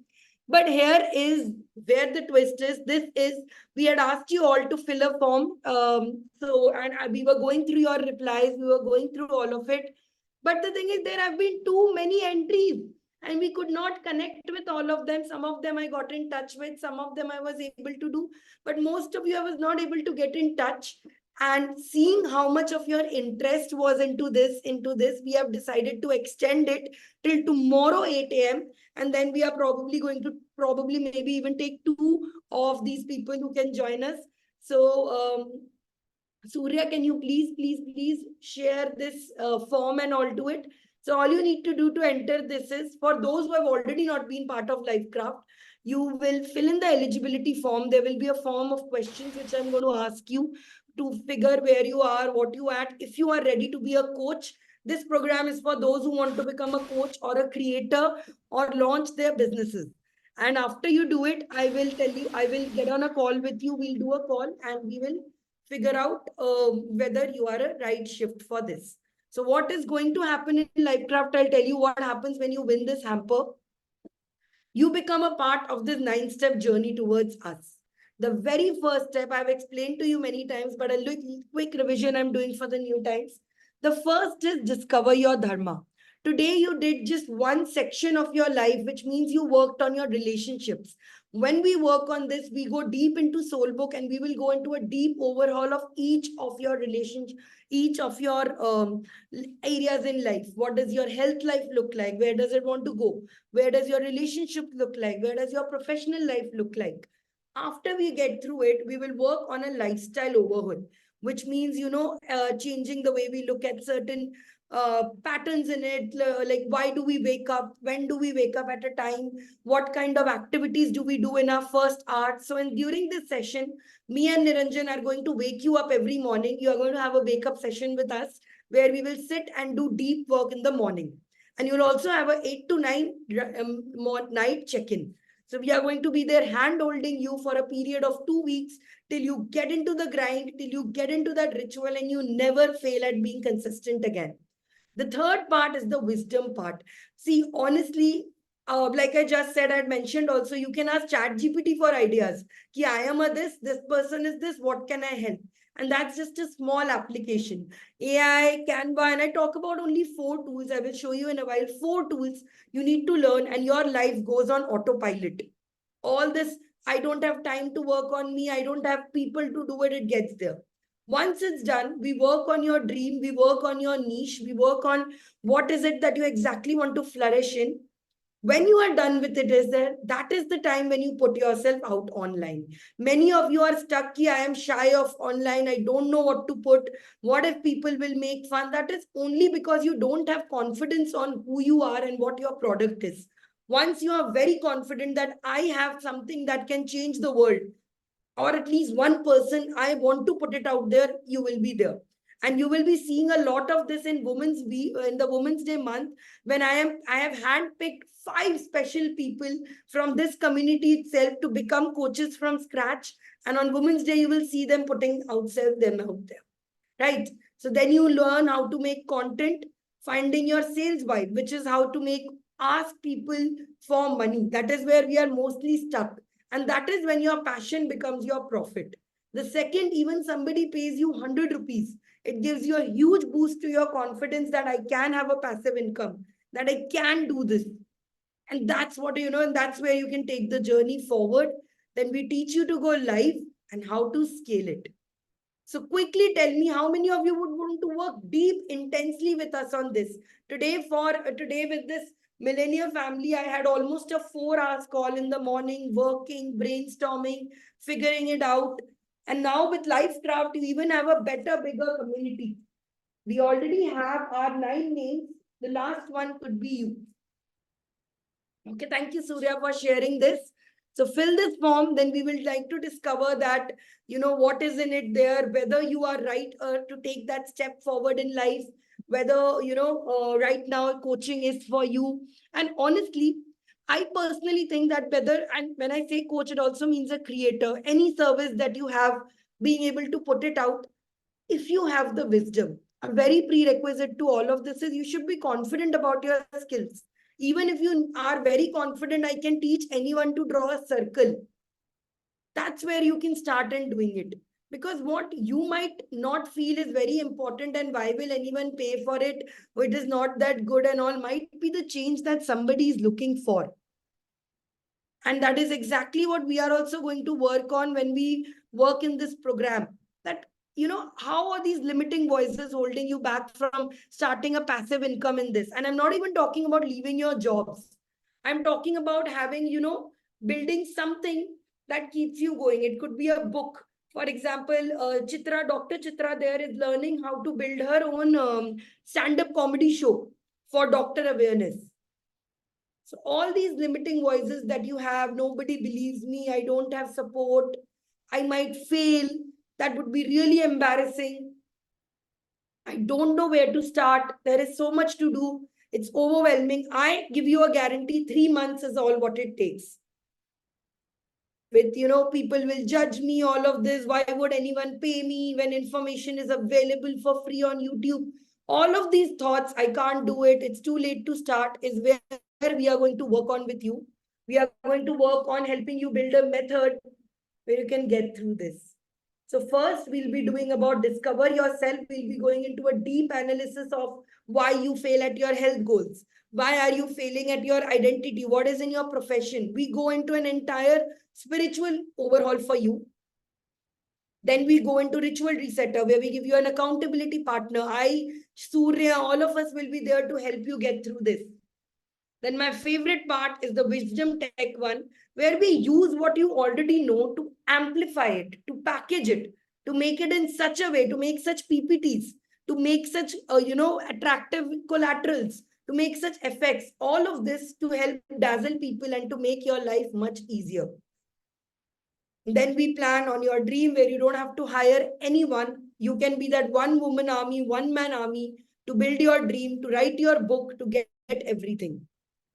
But here is where the twist is. This is, we had asked you all to fill a form. And we were going through your replies, we were going through all of it. But the thing is, there have been too many entries and we could not connect with all of them. Some of them I got in touch with, some of them I was able to do, but most of you I was not able to get in touch. And seeing how much of your interest was into this, we have decided to extend it till tomorrow 8 a.m. And then we are probably going to maybe even take 2 of these people who can join us. So Surya, can you please share this form and all to it? So all you need to do to enter this is, for those who have already not been part of Lifecraft, you will fill in the eligibility form. There will be a form of questions which I'm going to ask you to figure where you are, what you at. If you are ready to be a coach, this program is for those who want to become a coach or a creator or launch their businesses. And after you do it, I will tell you, I will get on a call with you. We'll do a call and we will figure out whether you are a right shift for this. So what is going to happen in Lifecraft? I'll tell you what happens when you win this hamper. You become a part of this 9-step journey towards us. The very first step I've explained to you many times, but a little quick revision I'm doing for the new times. The first is discover your dharma. Today, you did just one section of your life, which means you worked on your relationships. When we work on this, we go deep into soul book and we will go into a deep overhaul of each of your relationship, each of your areas in life. What does your health life look like? Where does it want to go? Where does your relationship look like? Where does your professional life look like? After we get through it, we will work on a lifestyle overhaul, which means, changing the way we look at certain patterns in it, like why do we wake up, when do we wake up at a time, what kind of activities do we do in our first hour. So during this session, me and Niranjan are going to wake you up every morning. You are going to have a wake up session with us where we will sit and do deep work in the morning, and you'll also have a 8 to 9 night check-in. So we are going to be there hand holding you for a period of 2 weeks till you get into the grind, till you get into that ritual and you never fail at being consistent again. The third part is the wisdom part. See, honestly, like I just said, I had mentioned also, you can ask ChatGPT for ideas. Ki I am a this person is this, what can I help? And that's just a small application. AI, Canva, and I talk about only 4 tools. I will show you in a while. 4 tools you need to learn, and your life goes on autopilot. All this, I don't have time to work on me, I don't have people to do it, it gets there. Once it's done, we work on your dream, we work on your niche, we work on what is it that you exactly want to flourish in. When you are done with it, that is the time when you put yourself out online. Many of you are stuck here. I am shy of online, I don't know what to put, what if people will make fun. That is only because you don't have confidence on who you are and what your product is. Once you are very confident that I have something that can change the world, or at least one person, I want to put it out there, you will be there. And you will be seeing a lot of this in in the Women's Day month, when I have handpicked 5 special people from this community itself to become coaches from scratch. And on Women's Day, you will see them putting them out there, right? So then you learn how to make content, finding your sales vibe, which is how to ask people for money. That is where we are mostly stuck. And that is when your passion becomes your profit. The second even somebody pays you 100 rupees, it gives you a huge boost to your confidence that I can have a passive income, that I can do this. And that's what, and that's where you can take the journey forward. Then we teach you to go live and how to scale it. So quickly tell me how many of you would want to work deep intensely with us on this. Today with this millennial family, I had almost a 4 hours call in the morning, working, brainstorming, figuring it out. And now with Lifecraft, you even have a better, bigger community. We already have our 9 names. The last one could be you. Okay, thank you, Surya, for sharing this. So fill this form, then we will like to discover that, what is in it there, whether you are right to take that step forward in life, whether, right now coaching is for you. And honestly, I personally think that whether, and when I say coach, it also means a creator, any service that you have, being able to put it out, if you have the wisdom. A very prerequisite to all of this is you should be confident about your skills. Even if you are very confident, I can teach anyone to draw a circle. That's where you can start and doing it. Because what you might not feel is very important and why will anyone pay for it? It is not that good and all might be the change that somebody is looking for. And that is exactly what we are also going to work on when we work in this program. That, how are these limiting voices holding you back from starting a passive income in this? And I'm not even talking about leaving your jobs. I'm talking about having, building something that keeps you going. It could be a book. For example, Dr. Chitra there is learning how to build her own stand-up comedy show for doctor awareness. So all these limiting voices that you have, nobody believes me, I don't have support, I might fail, that would be really embarrassing. I don't know where to start. There is so much to do. It's overwhelming. I give you a guarantee 3 months is all what it takes. With, people will judge me, all of this. Why would anyone pay me when information is available for free on YouTube? All of these thoughts, I can't do it. It's too late to start, is where we are going to work on with you. We are going to work on helping you build a method where you can get through this. So first, we'll be doing about discover yourself. We'll be going into a deep analysis of why you fail at your health goals. Why are you failing at your identity? What is in your profession? We go into an entire spiritual overhaul for you. Then we go into ritual resetter where we give you an accountability partner. I, Surya, all of us will be there to help you get through this. Then my favorite part is the wisdom tech one, where we use what you already know to amplify it, to package it, to make it in such a way, to make such PPTs, to make such, attractive collaterals, to make such effects, all of this to help dazzle people and to make your life much easier. Then we plan on your dream where you don't have to hire anyone. You can be that one woman army, one man army to build your dream, to write your book, to get everything.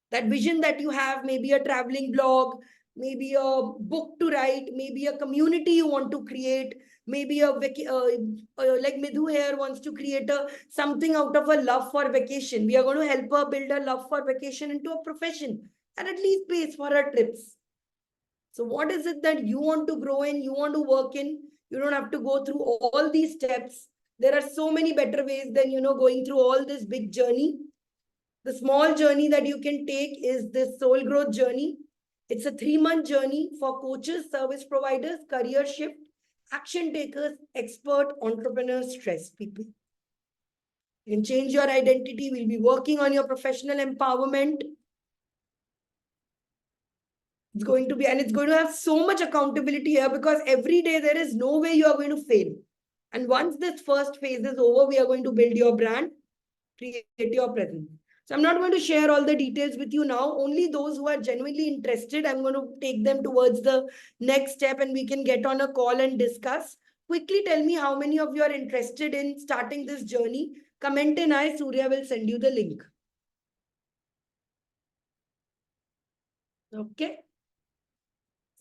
That vision that you have, maybe a traveling blog, maybe a book to write, maybe a community you want to create, maybe like Midhu here wants to create something out of a love for vacation. We are going to help her build a love for vacation into a profession and at least pays for her trips. So what is it that you want to grow in, you want to work in? You don't have to go through all these steps. There are so many better ways than, going through all this big journey. The small journey that you can take is this soul growth journey. It's a 3-month journey for coaches, service providers, career shift, action takers, expert entrepreneurs, stress people. You can change your identity. We'll be working on your professional empowerment. It's going to be, and it's going to have so much accountability here because every day there is no way you are going to fail. And once this first phase is over, we are going to build your brand, create your presence. So I'm not going to share all the details with you now. Only those who are genuinely interested, I'm going to take them towards the next step and we can get on a call and discuss. Quickly tell me how many of you are interested in starting this journey. Comment in I, Surya will send you the link. Okay.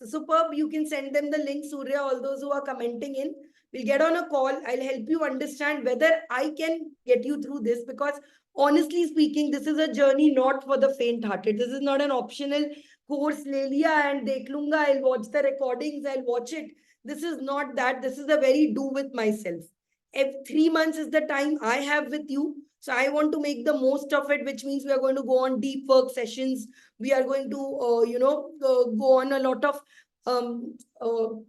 So superb, you can send them the link, Surya, all those who are commenting in. We'll get on a call. I'll help you understand whether I can get you through this because honestly speaking, this is a journey not for the faint-hearted. This is not an optional course, le liya and dekh lunga. I'll watch the recordings, I'll watch it. This is not that. This is a very do with myself. If 3 months is the time I have with you, so I want to make the most of it, which means we are going to go on deep work sessions. We are going to, go on a lot of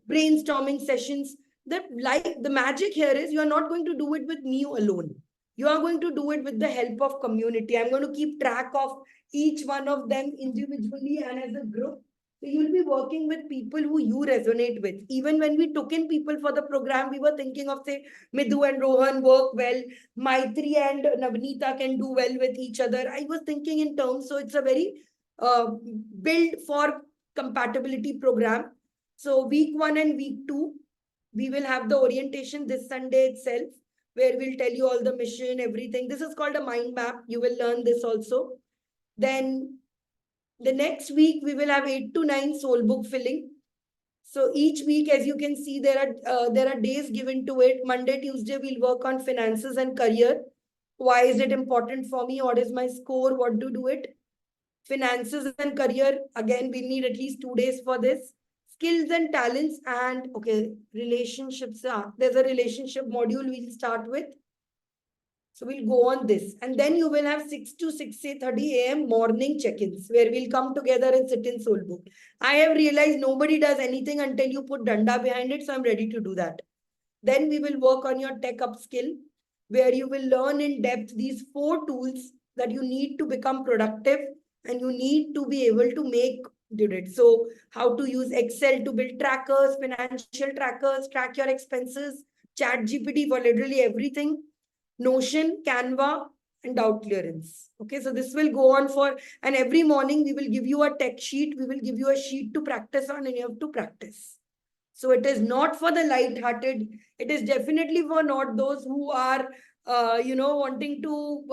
brainstorming sessions. the magic here is you are not going to do it with me alone. You are going to do it with the help of community. I'm going to keep track of each one of them individually and as a group. So you'll be working with people who you resonate with. Even when we took in people for the program, we were thinking of, say, Midhu and Rohan work well, Maitri and Navneeta can do well with each other. I was thinking in terms, so it's a very build for compatibility program. So week 1 and week 2, we will have the orientation this Sunday itself, where we'll tell you all the mission, everything. This is called a mind map. You will learn this also. Then the next week, we will have 8 to 9 soul book filling. So each week, as you can see, there are days given to it. Monday, Tuesday, we'll work on finances and career. Why is it important for me? What is my score? What to do it? Finances and career, again, we need at least 2 days for this. Skills and talents and, okay, relationships. There's a relationship module we'll start with. So we'll go on this. And then you will have 6 to 6:30 a.m. morning check-ins where we'll come together and sit in soul book. I have realized nobody does anything until you put danda behind it. So I'm ready to do that. Then we will work on your tech up skill where you will learn in depth these 4 tools that you need to become productive and you need to be able to make did it. So how to use Excel to build trackers, financial trackers, track your expenses, chat GPT for literally everything, Notion, Canva, and doubt clearance. Okay, so this will go on for, and every morning we will give you a tech sheet. We will give you a sheet to practice on and you have to practice. So it is not for the light-hearted. It is definitely for not those who are, wanting to,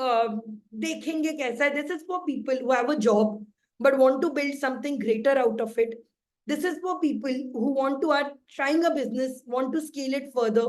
dekhenge kaisa. This is for people who have a job, but want to build something greater out of it. This is for people who want to are trying a business, want to scale it further.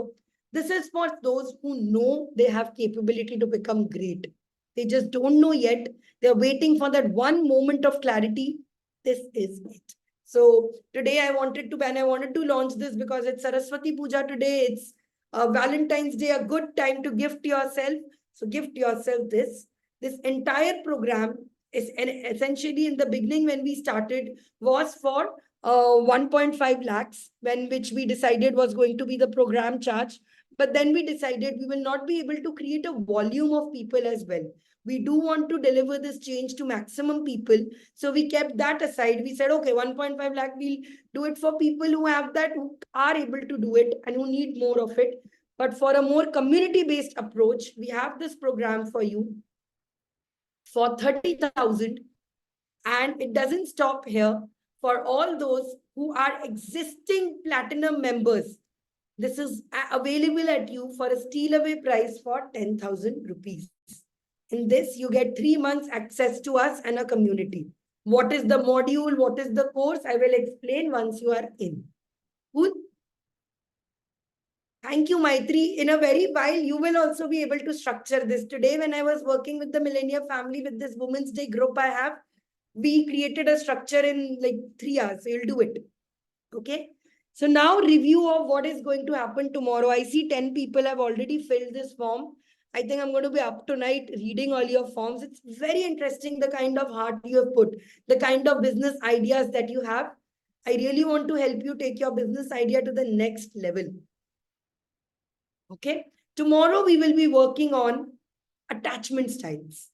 This is for those who know they have capability to become great. They just don't know yet. They're waiting for that one moment of clarity. This is it. So today I wanted to launch this because it's Saraswati Puja today. It's Valentine's Day, a good time to gift yourself. So gift yourself this. This entire program is essentially in the beginning when we started was for 1.5 lakhs, which we decided was going to be the program charge. But then we decided we will not be able to create a volume of people as well. We do want to deliver this change to maximum people. So we kept that aside. We said, okay, 1.5 lakh, we'll do it for people who have that, who are able to do it and who need more of it. But for a more community-based approach, we have this program for you for 30,000. And it doesn't stop here. For all those who are existing platinum members, this is available at you for a steal away price for 10,000 rupees. In this, you get 3 months access to us and a community. What is the module? What is the course? I will explain once you are in. Good. Thank you, Maitri. In a very while, you will also be able to structure this. Today, when I was working with the Millennia family with this Women's Day group I have, we created a structure in like 3 hours. So you'll do it. Okay. So now review of what is going to happen tomorrow. I see 10 people have already filled this form. I think I'm going to be up tonight reading all your forms. It's very interesting the kind of heart you have put, the kind of business ideas that you have. I really want to help you take your business idea to the next level. Okay. Tomorrow we will be working on attachment styles,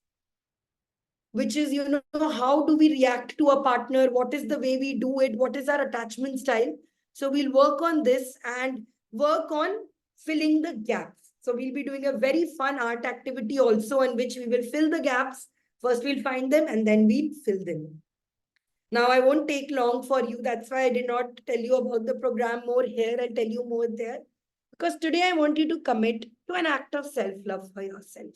which is, how do we react to a partner? What is the way we do it? What is our attachment style? So we'll work on this and work on filling the gaps. So we'll be doing a very fun art activity also in which we will fill the gaps. First we'll find them and then we'll fill them. Now I won't take long for you. That's why I did not tell you about the program more here. I'll tell you more there. Because today I want you to commit to an act of self-love for yourself.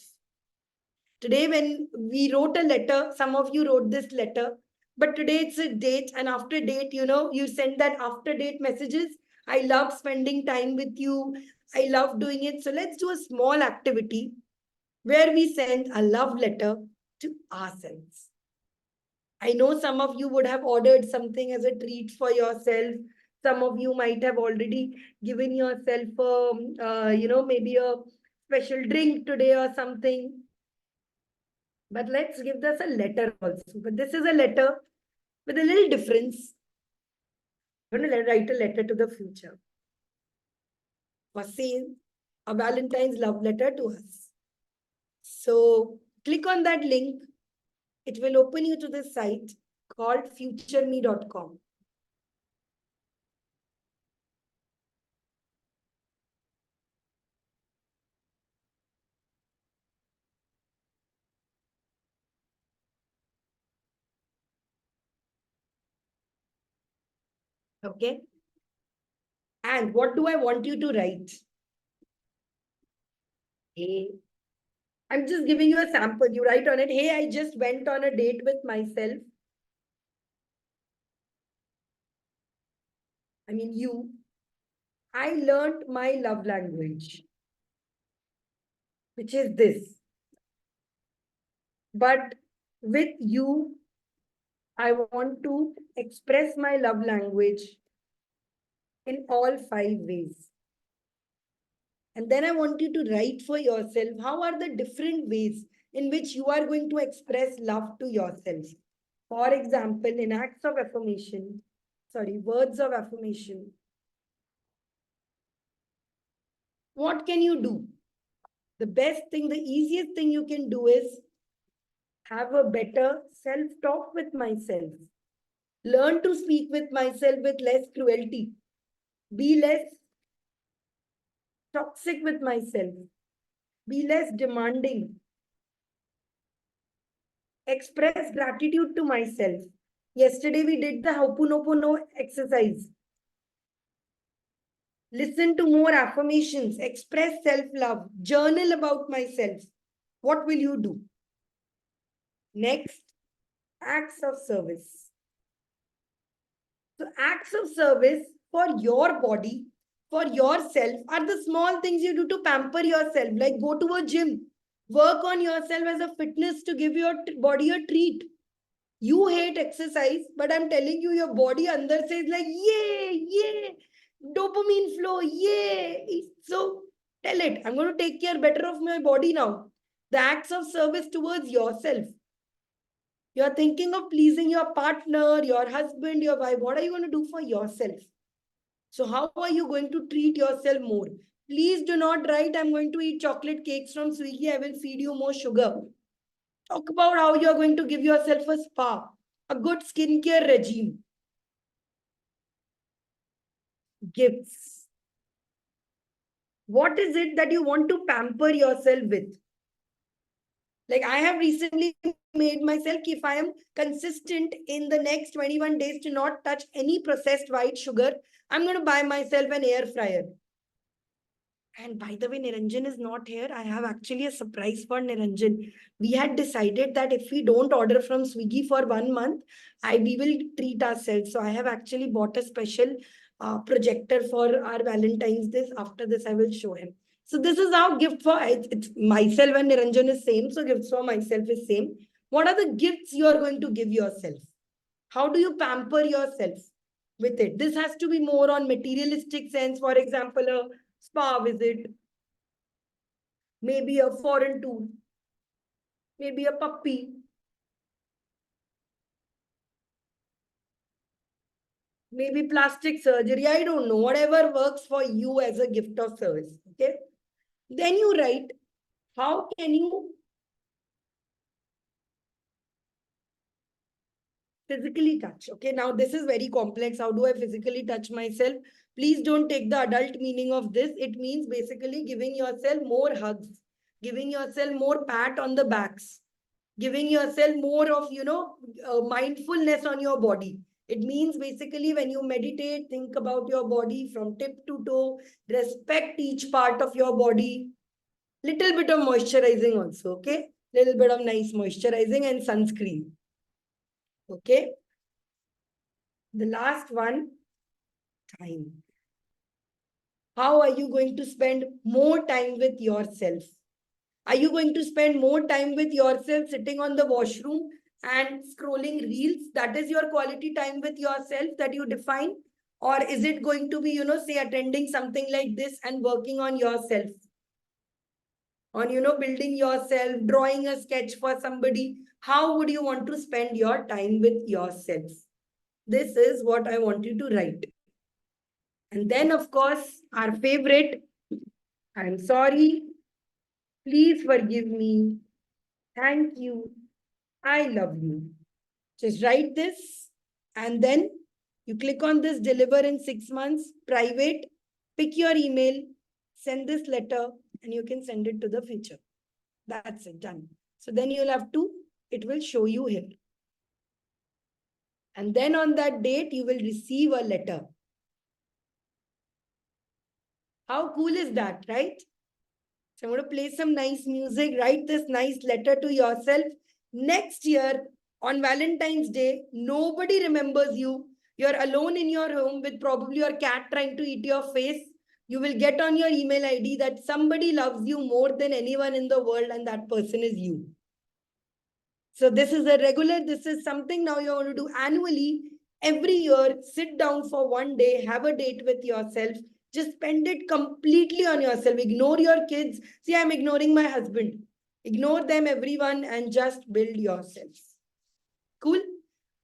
Today, when we wrote a letter, some of you wrote this letter, but today it's a date, and after date, you send that after date messages. I love spending time with you. I love doing it. So let's do a small activity where we send a love letter to ourselves. I know some of you would have ordered something as a treat for yourself. Some of you might have already given yourself, maybe a special drink today or something. But let's give this a letter also. But this is a letter with a little difference. I'm going to write a letter to the future. or say a Valentine's love letter to us. So click on that link. It will open you to this site called futureme.com. Okay. And what do I want you to write? Hey, I'm just giving you a sample. You write on it, hey, I just went on a date with myself. I mean, you. I learned my love language, which is this. But with you, I want to express my love language in all 5 ways. And then I want you to write for yourself, how are the different ways in which you are going to express love to yourself? For example, in acts of affirmation, words of affirmation. What can you do? The best thing, the easiest thing you can do is have a better self-talk with myself. Learn to speak with myself with less cruelty. Be less toxic with myself. Be less demanding. Express gratitude to myself. Yesterday we did the Ho'oponopono exercise. Listen to more affirmations. Express self-love. Journal about myself. What will you do? Next, acts of service. So acts of service for your body, for yourself, are the small things you do to pamper yourself, like go to a gym, work on yourself as a fitness to give your body a treat. You hate exercise, but I'm telling you, your body under says like, yay, yay, dopamine flow, yay. So tell it, I'm going to take care better of my body now. The acts of service towards yourself. You're thinking of pleasing your partner, your husband, your wife. What are you going to do for yourself? So how are you going to treat yourself more? Please do not write, I'm going to eat chocolate cakes from Swiggy. I will feed you more sugar. Talk about how you're going to give yourself a spa, a good skincare regime. Gifts. What is it that you want to pamper yourself with? Like I have recently made myself, if I am consistent in the next 21 days to not touch any processed white sugar, I'm going to buy myself an air fryer. And by the way, Niranjan is not here. I have actually a surprise for Niranjan. We had decided that if we don't order from Swiggy for 1 month, we will treat ourselves. So I have actually bought a special projector for our Valentine's Day. After this, I will show him. So this is how gift for it's myself and Niranjan is same. So gifts for myself is same. What are the gifts you are going to give yourself? How do you pamper yourself with it? This has to be more on materialistic sense. For example, a spa visit, maybe a foreign tour, maybe a puppy, maybe plastic surgery. I don't know, whatever works for you as a gift of service. Okay. Then you write, how can you physically touch? Okay. Now this is very complex. How do I physically touch myself? Please don't take the adult meaning of this. It means basically giving yourself more hugs, giving yourself more pat on the backs, giving yourself more of, mindfulness on your body. It means basically when you meditate, think about your body from tip to toe, respect each part of your body. Little bit of moisturizing also, okay? Little bit of nice moisturizing and sunscreen. Okay? The last one, time. How are you going to spend more time with yourself? Are you going to spend more time with yourself sitting on the washroom and scrolling reels? That is your quality time with yourself that you define? Or is it going to be, say attending something like this and working on yourself? On, building yourself, drawing a sketch for somebody? How would you want to spend your time with yourself? This is what I want you to write. And then, of course, our favorite, I'm sorry. Please forgive me. Thank you. I love you. Just write this and then you click on this deliver in 6 months, private, pick your email, send this letter, and you can send it to the future. That's it, done. So then you'll have to, it will show you here. And then on that date, you will receive a letter. How cool is that, right? So I'm going to play some nice music, write this nice letter to yourself. Next year, on Valentine's Day, nobody remembers you. You're alone in your home with probably your cat trying to eat your face. You will get on your email ID that somebody loves you more than anyone in the world, and that person is you. So this is a regular, this is something now you're going to do annually. Every year, sit down for one day, have a date with yourself. Just spend it completely on yourself. Ignore your kids. See, I'm ignoring my husband. Ignore them, everyone, and just build yourselves. Cool?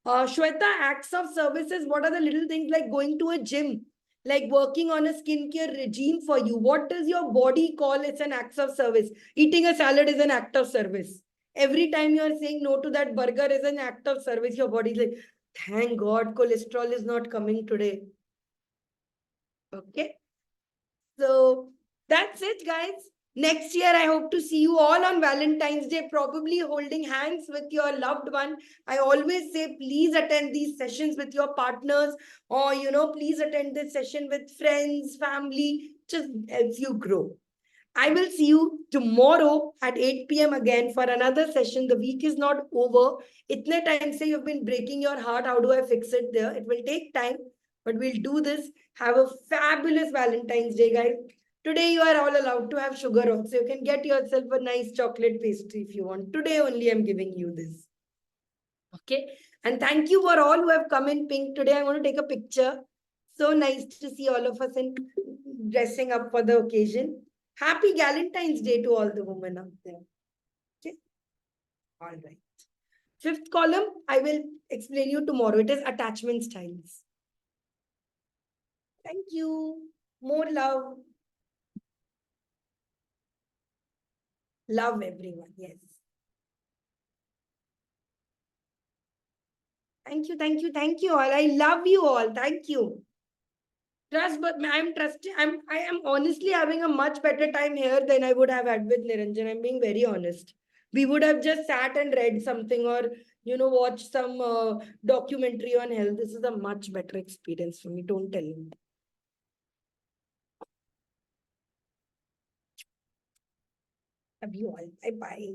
Shweta, acts of services, what are the little things like going to a gym, like working on a skincare regime for you? What does your body call? It's an act of service. Eating a salad is an act of service. Every time you are saying no to that burger is an act of service. Your body is like, thank God, cholesterol is not coming today. Okay. So that's it, guys. Next year, I hope to see you all on Valentine's Day, probably holding hands with your loved one. I always say, please attend these sessions with your partners, or, please attend this session with friends, family, just helps you grow. I will see you tomorrow at 8 p.m. again for another session. The week is not over. Itne time say you've been breaking your heart. How do I fix it there? It will take time, but we'll do this. Have a fabulous Valentine's Day, guys. Today you are all allowed to have sugar also. You can get yourself a nice chocolate pastry if you want. Today only I'm giving you this. Okay. And thank you for all who have come in pink today. I'm going to take a picture. So nice to see all of us in dressing up for the occasion. Happy Valentine's Day to all the women out there. Okay. All right. Fifth column, I will explain you tomorrow. It is attachment styles. Thank you. More love. Love everyone. Yes. Thank you. Thank you. Thank you all. I love you all. Thank you. Trust, but I'm trusting. I am honestly having a much better time here than I would have had with Niranjan. I'm being very honest. We would have just sat and read something, or watched some documentary on health. This is a much better experience for me. Don't tell me. Love you all. Bye bye.